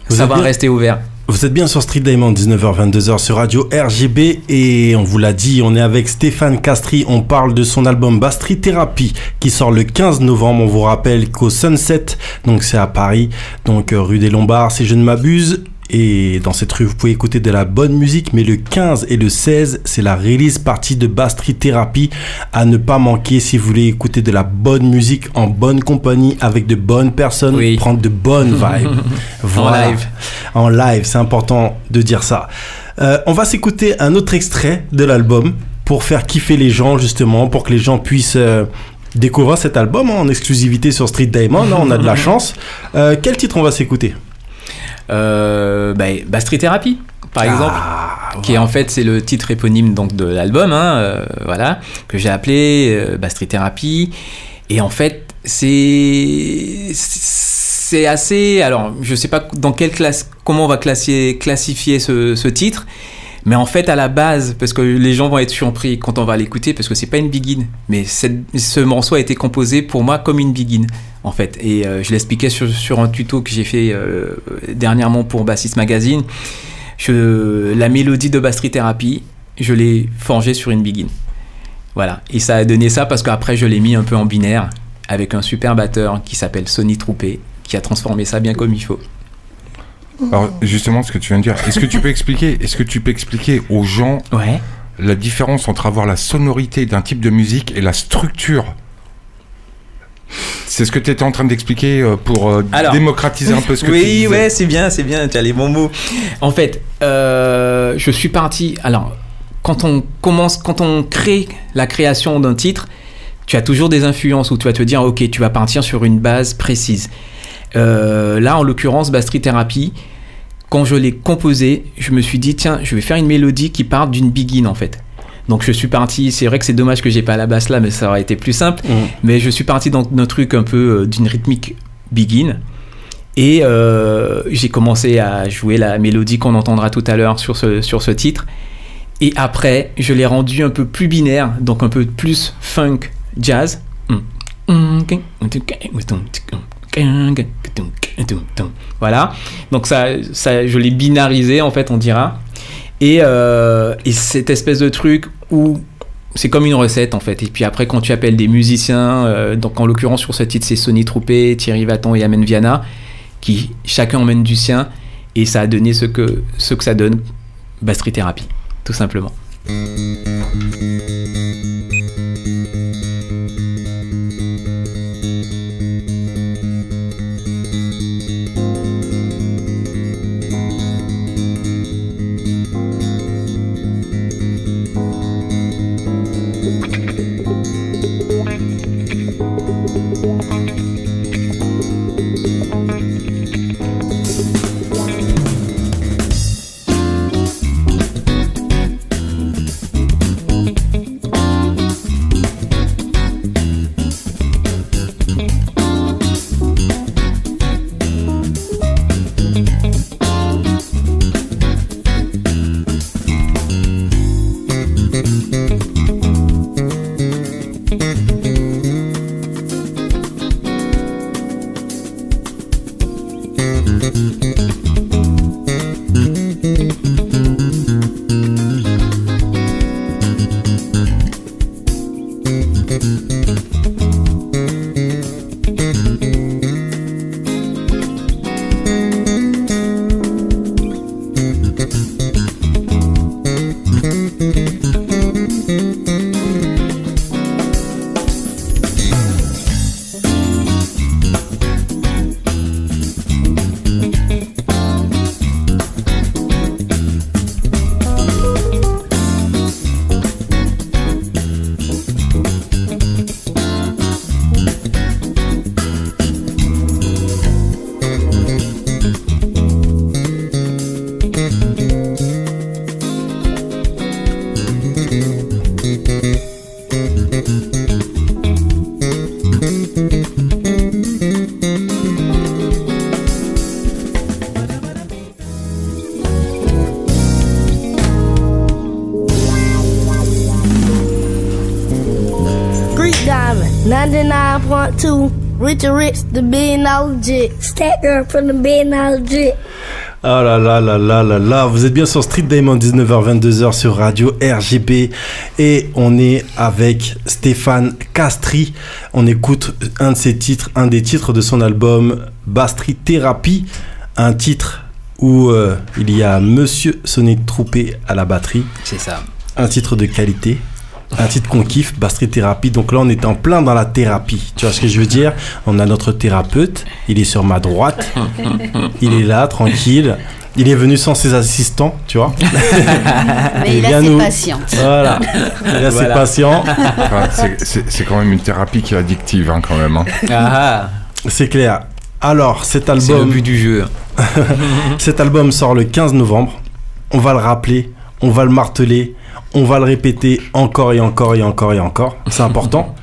Ça va rester ouvert. Vous êtes bien sur Street Diamond, 19h-22h sur Radio RGB. Et on vous l'a dit, on est avec Stéphane Castries. On parle de son album Bastry Therapy qui sort le 15 novembre. On vous rappelle qu'au Sunset, donc c'est à Paris, donc rue des Lombards, si je ne m'abuse. Et dans cette rue, vous pouvez écouter de la bonne musique, mais le 15 et le 16, c'est la release partie de Bastry Therapy à ne pas manquer si vous voulez écouter de la bonne musique en bonne compagnie avec de bonnes personnes, prendre de bonnes vibes. Voilà. En live, c'est important de dire ça. On va s'écouter un autre extrait de l'album pour faire kiffer les gens, justement, pour que les gens puissent découvrir cet album en exclusivité sur Street Diamond. On a de la chance. Quel titre on va s'écouter? Street Therapy, par exemple, qui est en fait c'est le titre éponyme donc de l'album, voilà, que j'ai appelé Street Therapy. Et en fait, c'est assez. Alors, je sais pas dans quelle classe, comment on va classifier ce titre. Mais en fait, à la base, parce que les gens vont être surpris quand on va l'écouter, parce que c'est pas une begin, mais ce morceau a été composé pour moi comme une begin, en fait. Et je l'expliquais sur un tuto que j'ai fait dernièrement pour Bassist Magazine. La mélodie de Street Therapy, je l'ai forgée sur une begin. Voilà. Et ça a donné ça parce qu'après, je l'ai mis un peu en binaire avec un super batteur qui s'appelle Sonny Troupé, qui a transformé ça bien comme il faut. Alors justement, ce que tu viens de dire, est-ce que tu peux expliquer aux gens la différence entre avoir la sonorité d'un type de musique et la structure? C'est ce que tu étais en train d'expliquer pour démocratiser un peu ce que tu disais. Oui, c'est bien, tu as les bons mots. En fait, je suis parti... Alors, quand on crée la création d'un titre, tu as toujours des influences où tu vas te dire, ok, tu vas partir sur une base précise. Là, en l'occurrence, Street Therapy, quand je l'ai composé, je me suis dit, tiens, je vais faire une mélodie qui part d'une begin, en fait. Donc, je suis parti, c'est vrai que c'est dommage que j'ai pas la basse là, mais ça aurait été plus simple. Mais je suis parti dans un truc un peu d'une rythmique begin. Et j'ai commencé à jouer la mélodie qu'on entendra tout à l'heure sur ce titre. Et après, je l'ai rendu un peu plus binaire, donc un peu plus funk, jazz. Voilà, donc ça je l'ai binarisé en fait, on dira, et cette espèce de truc où c'est comme une recette en fait. Et puis après, quand tu appelles des musiciens, donc en l'occurrence sur ce titre c'est Sonny Troupé, Thierry Vaton et Amen Viana, qui chacun emmène du sien, et ça a donné ce que ça donne, Street Therapy, tout simplement. Street Diamond, 99.2, Richard Rich, the $1 billion jit. Stat girl from the $1 billion jit. Ah là là là là là là, vous êtes bien sur Street Diamond, 19h-22h sur Radio RGB, et on est avec Stéphane Castri. On écoute un des titres de son album Street Therapy, un titre où il y a Monsieur Sonny Troupé à la batterie. C'est ça. Un titre de qualité. Un titre qu'on kiffe, Street Therapy. Donc là, on est en plein dans la thérapie. Tu vois ce que je veux dire? On a notre thérapeute. Il est sur ma droite. Il est là, tranquille. Il est venu sans ses assistants, tu vois. Mais il a ses patients. Voilà. Il a ses patients. C'est quand même une thérapie qui est addictive, hein, quand même. Hein. Ah. C'est clair. Alors, cet album... C'est le but du jeu. Cet album sort le 15 novembre. On va le rappeler, on va le marteler, on va le répéter encore et encore et encore et encore. C'est important.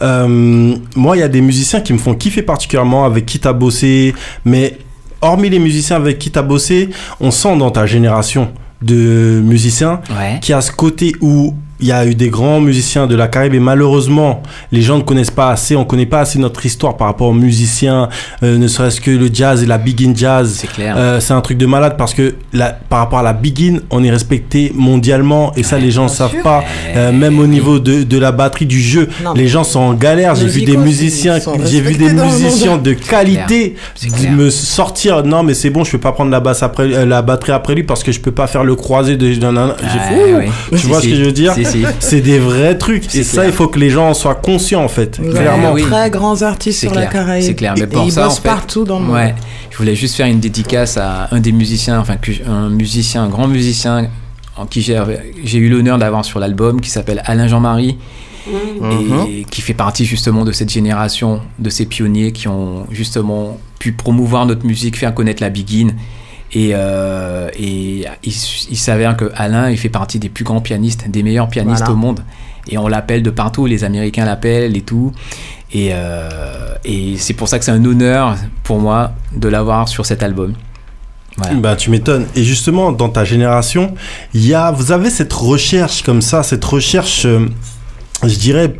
Moi, il y a des musiciens qui me font kiffer particulièrement, avec qui t'as bossé, mais hormis les musiciens avec qui t'as bossé, on sent dans ta génération de musiciens qu'il y a ce côté où il y a eu des grands musiciens de la Caraïbe et malheureusement les gens ne connaissent pas assez, on connaît pas assez notre histoire par rapport aux musiciens, ne serait-ce que le jazz et la big in jazz. C'est clair. C'est un truc de malade parce que par rapport à la big in, on est respecté mondialement et ça les gens ne savent pas. Même au niveau de la batterie du jeu, les gens sont en galère. J'ai vu des musiciens, de qualité me sortir. Non mais c'est bon, je peux pas prendre la batterie après lui parce que je peux pas faire le croisé de. Tu vois ce que je veux dire? C'est des vrais trucs et ça il faut que les gens soient conscients en fait. Clairement. Très grands artistes sur la Caraïbe. C'est clair, mais pour ils ça bossent partout dans le monde. Je voulais juste faire une dédicace à un des musiciens, un grand musicien en qui j'ai eu l'honneur d'avoir sur l'album, qui s'appelle Alain Jean-Marie, et qui fait partie justement de cette génération de ces pionniers qui ont justement pu promouvoir notre musique, faire connaître la biguine. Et il s'avère que Alain, il fait partie des plus grands pianistes, des meilleurs pianistes au monde. Et on l'appelle de partout, les Américains l'appellent et tout. Et c'est pour ça que c'est un honneur pour moi de l'avoir sur cet album. Voilà. Bah, tu m'étonnes. Et justement, dans ta génération, vous avez cette recherche comme ça, cette recherche, je dirais,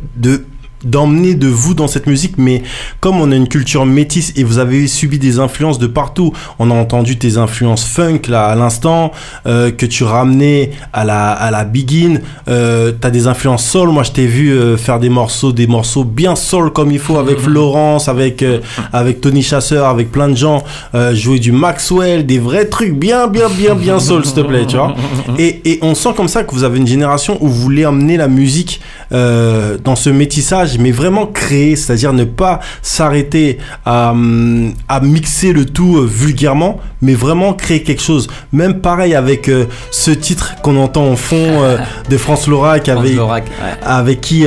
d'emmener de vous dans cette musique, mais comme on a une culture métisse et vous avez subi des influences de partout, on a entendu tes influences funk là à l'instant, que tu ramenais à la biguine, t'as des influences soul. Moi je t'ai vu faire des morceaux bien soul comme il faut avec Florence, avec Tony Chasseur, avec plein de gens, jouer du Maxwell, des vrais trucs bien soul s'il te plaît, tu vois. Et on sent comme ça que vous avez une génération où vous voulez emmener la musique dans ce métissage, mais vraiment créer, c'est-à-dire ne pas s'arrêter à mixer le tout vulgairement, mais vraiment créer quelque chose. Même pareil avec ce titre qu'on entend en fond de France Lorac, avec qui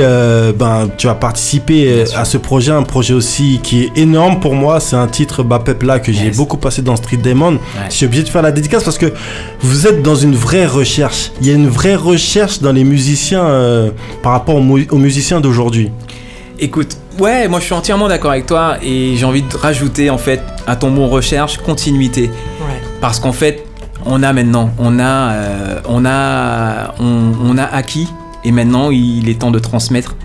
tu as participé à ce projet, un projet aussi qui est énorme pour moi. C'est un titre Bapepla que j'ai beaucoup passé dans Street Diamond. Je suis obligé de faire la dédicace parce que vous êtes dans une vraie recherche. Il y a une vraie recherche dans les musiciens par rapport aux musiciens d'aujourd'hui. Écoute, moi je suis entièrement d'accord avec toi et j'ai envie de rajouter en fait à ton mot recherche, continuité. Parce qu'en fait, on a acquis et maintenant il est temps de transmettre.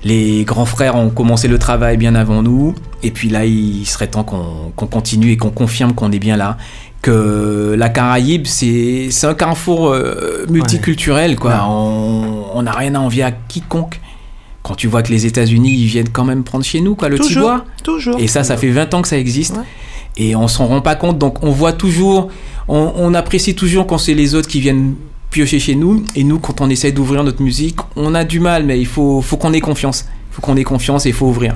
Les grands frères ont commencé le travail bien avant nous et puis là il serait temps qu'on continue et qu'on confirme qu'on est bien là. Que la Caraïbe, c'est un carrefour multiculturel, quoi. On n'a rien à envier à quiconque. Quand tu vois que les États-Unis, ils viennent quand même prendre chez nous, quoi, le Tibois. Toujours. Et ça fait 20 ans que ça existe. Et on s'en rend pas compte. Donc on voit toujours, on apprécie toujours quand c'est les autres qui viennent piocher chez nous. Et nous, quand on essaye d'ouvrir notre musique, on a du mal, mais il faut qu'on ait confiance. Il faut qu'on ait confiance et il faut ouvrir.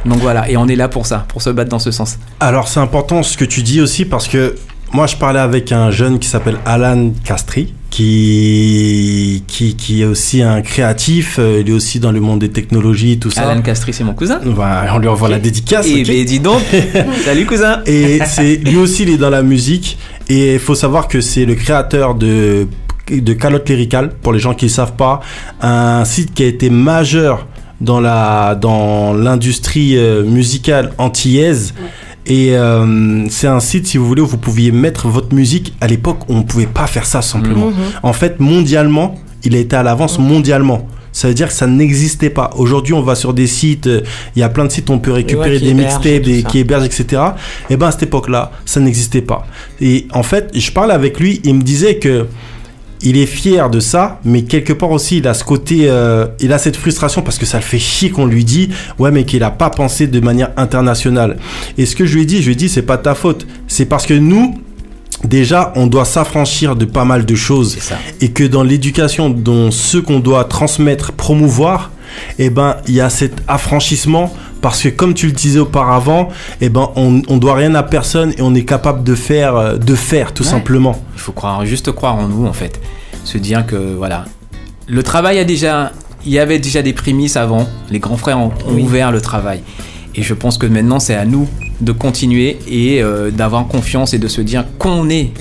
Donc voilà, et on est là pour ça, pour se battre dans ce sens. Alors c'est important ce que tu dis aussi parce que moi, je parlais avec un jeune qui s'appelle Alan Castri, qui est aussi un créatif. Il est aussi dans le monde des technologies, tout ça. Alan Castri, c'est mon cousin. On lui envoie la dédicace. Et dis donc, salut cousin. Et lui aussi, il est dans la musique. Et il faut savoir que c'est le créateur de Calotte Lyrical, pour les gens qui ne savent pas. Un site qui a été majeur dans l'industrie musicale antillaise. Et c'est un site, si vous voulez, où vous pouviez mettre votre musique. À l'époque, on ne pouvait pas faire ça simplement. En fait, mondialement, il a été à l'avance mondialement. Ça veut dire que ça n'existait pas. Aujourd'hui, on va sur des sites, il y a plein de sites où on peut récupérer des mixtapes, qui hébergent, etc. Et ben à cette époque-là, ça n'existait pas. Et en fait, je parlais avec lui, il me disait que il est fier de ça, mais quelque part aussi, il a ce côté, il a cette frustration parce que ça le fait chier qu'on lui dit, ouais, mais qu'il n'a pas pensé de manière internationale. Et ce que je lui ai dit, c'est pas ta faute. C'est parce que nous, déjà, on doit s'affranchir de pas mal de choses. Et que dans l'éducation, dans ce qu'on doit transmettre, promouvoir, il y a cet affranchissement parce que comme tu le disais auparavant, on doit rien à personne et on est capable de faire tout simplement. Il faut juste croire en nous en fait. Se dire que voilà, le travail il y avait déjà des prémices avant, les grands frères ont ouvert le travail. Et je pense que maintenant c'est à nous de continuer et d'avoir confiance et de se dire qu'on est.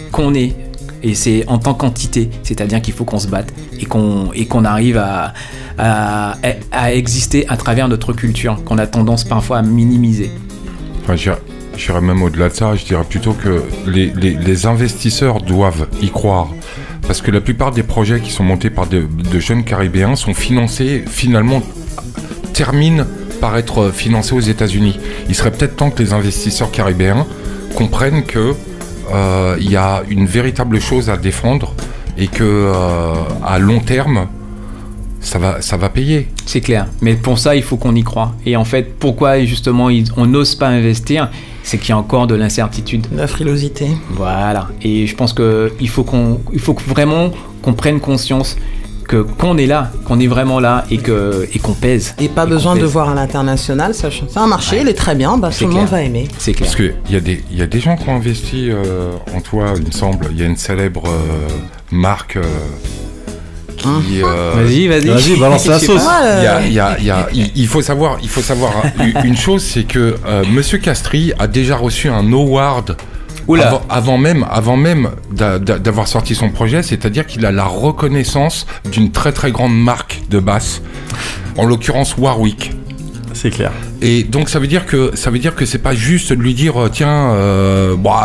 Et c'est en tant qu'entité, c'est-à-dire qu'il faut qu'on se batte et qu'on arrive à exister à travers notre culture, qu'on a tendance parfois à minimiser. Enfin, j'irais même au-delà de ça, je dirais plutôt que les investisseurs doivent y croire. Parce que la plupart des projets qui sont montés par de jeunes Caribéens sont financés, finalement, terminent par être financés aux États-Unis. Il serait peut-être temps que les investisseurs caribéens comprennent que il y a une véritable chose à défendre et que à long terme ça va payer. C'est clair, mais pour ça il faut qu'on y croie. Et en fait, pourquoi justement on n'ose pas investir, c'est qu'il y a encore de l'incertitude, la frilosité. Voilà. Et je pense que il faut vraiment qu'on prenne conscience qu'on est là, qu'on est vraiment là et qu'on pèse. Et pas besoin de voir à l'international, ça a un marché, il est très bien, tout le monde va aimer. C'est clair. Parce qu'il y a des gens qui ont investi en toi, il me semble. Il y a une célèbre marque qui... Vas-y, balance la sauce. Il faut savoir une chose, c'est que Monsieur Castries a déjà reçu un award. Avant même d'avoir sorti son projet, c'est-à-dire qu'il a la reconnaissance d'une très très grande marque de basse, en l'occurrence Warwick. C'est clair. Et donc ça veut dire que c'est pas juste de lui dire tiens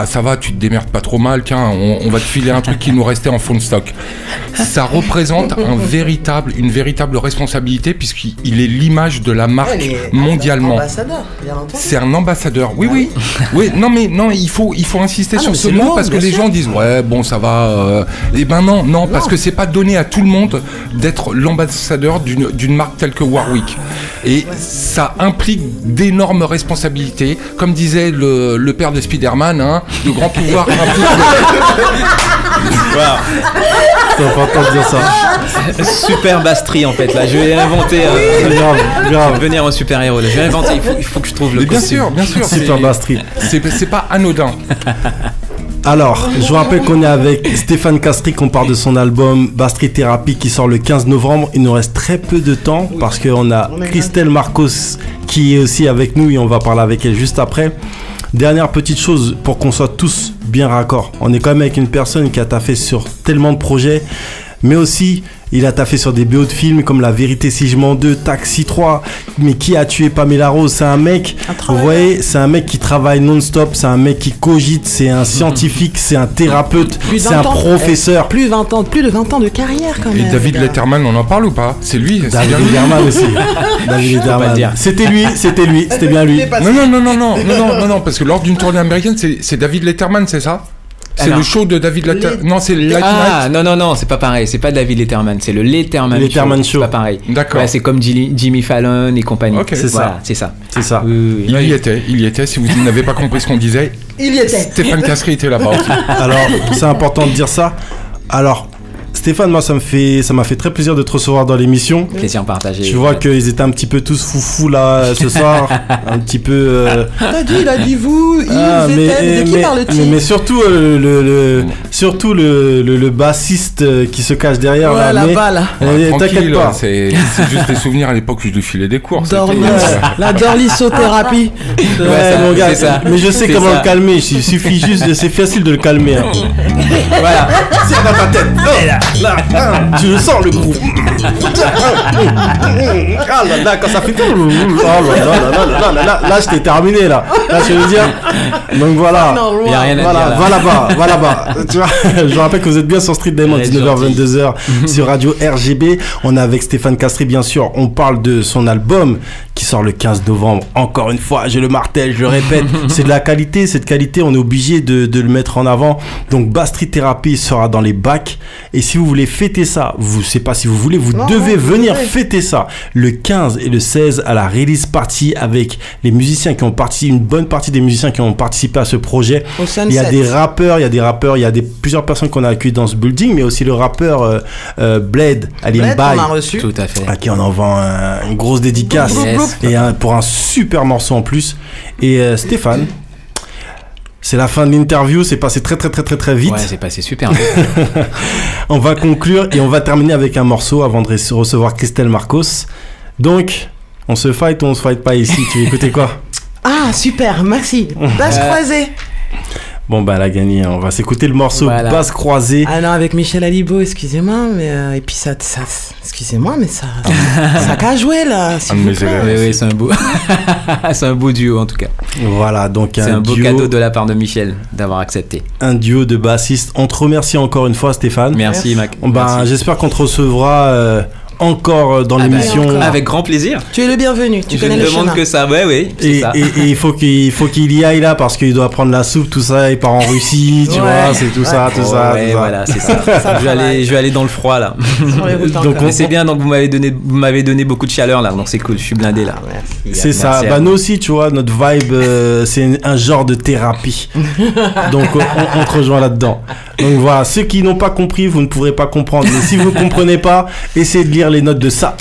ça va, tu te démerdes pas trop mal, tiens on va te filer un truc qui nous restait en fond de stock. Ça représente une véritable responsabilité puisqu'il est l'image de la marque mondialement. Ambassadeur, bien entendu. C'est un ambassadeur. Oui. Non, il faut insister sur ce mot parce que les gens disent ouais bon ça va. Et non, parce que c'est pas donné à tout le monde d'être l'ambassadeur d'une marque telle que Warwick. Et ça implique d'énormes responsabilités. Comme disait le père de Spider-Man, de grands pouvoirs. C'est important de dire ça. Super Bastry en fait là. Je vais inventer. Grave. Venir en super héros. Là. Je vais inventer. Il faut que je trouve le costume. Bien sûr. Super Bastry. C'est pas anodin. Alors, je vous rappelle qu'on est avec Stéphane Castries, qu'on parle de son album Bastry Thérapie qui sort le 15 novembre. Il nous reste très peu de temps parce qu'on a Christelle Marcos qui est aussi avec nous et on va parler avec elle juste après. Dernière petite chose pour qu'on soit tous bien raccord. On est quand même avec une personne qui a taffé sur tellement de projets, mais aussi il a taffé sur des BO de films comme La Vérité si je mens 2, Taxi 3, mais Qui a tué Pamela Rose. C'est un mec, vous voyez, c'est un mec qui travaille non-stop, c'est un mec qui cogite, c'est un scientifique, c'est un thérapeute, c'est un professeur. Plus de 20 ans de carrière quand même. Et David Letterman, on en parle ou pas? C'est lui. David Letterman aussi. David Letterman. C'était lui, c'était bien lui. Non, parce que lors d'une tournée américaine, c'est David Letterman, c'est ça? C'est le show de David Letterman. Non, c'est Late Night. Non, c'est pas pareil. C'est pas David Letterman, c'est le Letterman Show. C'est pas pareil. D'accord. Ouais, c'est comme Jimmy Fallon et compagnie. Ok, c'est ça. C'est ça. Oui. Il y était. Si vous n'avez pas compris ce qu'on disait, il y était. Stéphane Castries était là-bas aussi. Alors, c'est important de dire ça. Alors, Stéphane, moi, ça m'a fait très plaisir de te recevoir dans l'émission. Plaisir partagé. Tu vois qu'ils étaient un petit peu tous foufous là ce soir, un petit peu. Il a dit vous, de qui parle-t-il? Mais surtout le bassiste qui se cache derrière là. La balle. T'inquiète pas. C'est juste des souvenirs à l'époque où je lui filais des cours. La dorlissothérapie. Ouais, mon gars. Ça. Mais je sais comment le calmer. Il suffit juste, c'est facile de le calmer. Voilà. C'est dans ta tête. Là, tu le sens le coup. Ah là, quand ça fait tout. Là, je t'ai terminé là. Là, je veux dire. Donc voilà. Il y a rien à dire. Va là-bas. Tu vois, je rappelle que vous êtes bien sur Street Diamond, 19h 22h sur Radio RGB. On est avec Stéphane Castries, bien sûr. On parle de son album qui sort le 15 novembre. Encore une fois, je le martèle, je le répète, c'est de la qualité. Cette qualité, on est obligé de le mettre en avant. Donc, Bass Street Therapy sera dans les bacs. Et si vous voulez fêter ça, je sais pas si vous voulez, vous devez venir fêter ça le 15 et le 16 à la release party avec les musiciens qui ont participé, une bonne partie des musiciens qui ont participé à ce projet. Il y a des rappeurs, il y a plusieurs personnes qu'on a accueillies dans ce building, mais aussi le rappeur Blade, Alien Bay, on a reçu. Tout à fait. à qui on envoie une grosse dédicace. Et pour un super morceau en plus. Et Stéphane, c'est la fin de l'interview, c'est passé très vite. Ouais, c'est passé super vite. On va conclure et on va terminer avec un morceau avant de recevoir Christelle Marcos. Donc, on se fight ou on se fight pas ici? Tu veux écouter quoi? Ah, super, merci. Basse croisée. Bon, bah, elle a gagné. On va s'écouter le morceau Basse croisée. Ah non, avec Michel Alibo, excusez-moi, mais et puis ça excusez-moi, mais ça qu'a joué là. Oui, c'est un beau, c'est un beau duo en tout cas. Voilà, donc c'est un beau cadeau de la part de Michel d'avoir accepté. Un duo de bassistes. On te remercie encore une fois, Stéphane. Merci, Mac. Bah, j'espère qu'on te recevra encore dans l'émission. Avec grand plaisir. Tu es le bienvenu. Tu connais le chemin. Je ne demande que ça. Oui, c'est ça. Et il faut qu'il y aille là parce qu'il doit prendre la soupe, tout ça. Il part en Russie, tu vois, c'est tout ça. Voilà, c'est ça. Je vais aller dans le froid là. Donc c'est bien. Donc vous m'avez donné beaucoup de chaleur là. Donc c'est cool. Je suis blindé là. C'est ça. Bah nous aussi, tu vois, notre vibe, c'est un genre de thérapie. Donc on te rejoint là-dedans. Donc voilà, ceux qui n'ont pas compris, vous ne pourrez pas comprendre. Mais si vous ne comprenez pas, essayez de lire les notes de ça.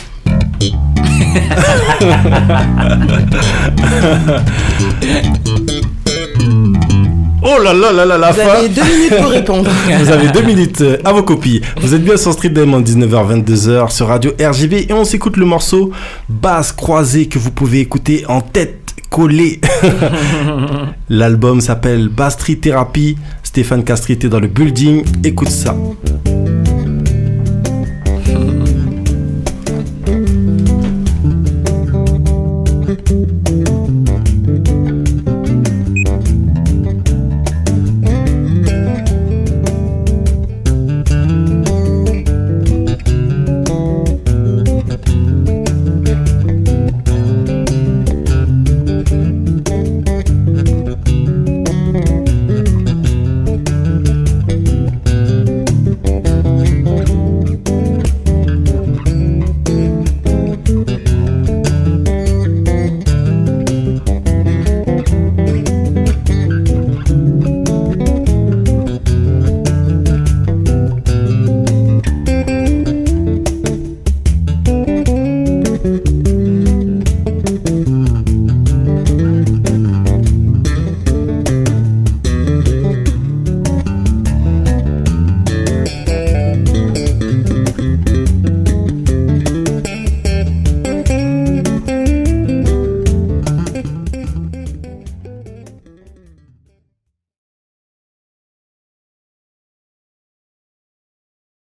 Oh là là là là, la fin. Vous avez 2 minutes pour répondre. Vous avez 2 minutes à vos copies. Vous êtes bien sur Street Diamond, 19h-22h sur Radio RGB et on s'écoute le morceau Basse croisée que vous pouvez écouter en tête collée. L'album s'appelle Bass Street Therapy. Stéphane Castri était dans le building. Écoute ça.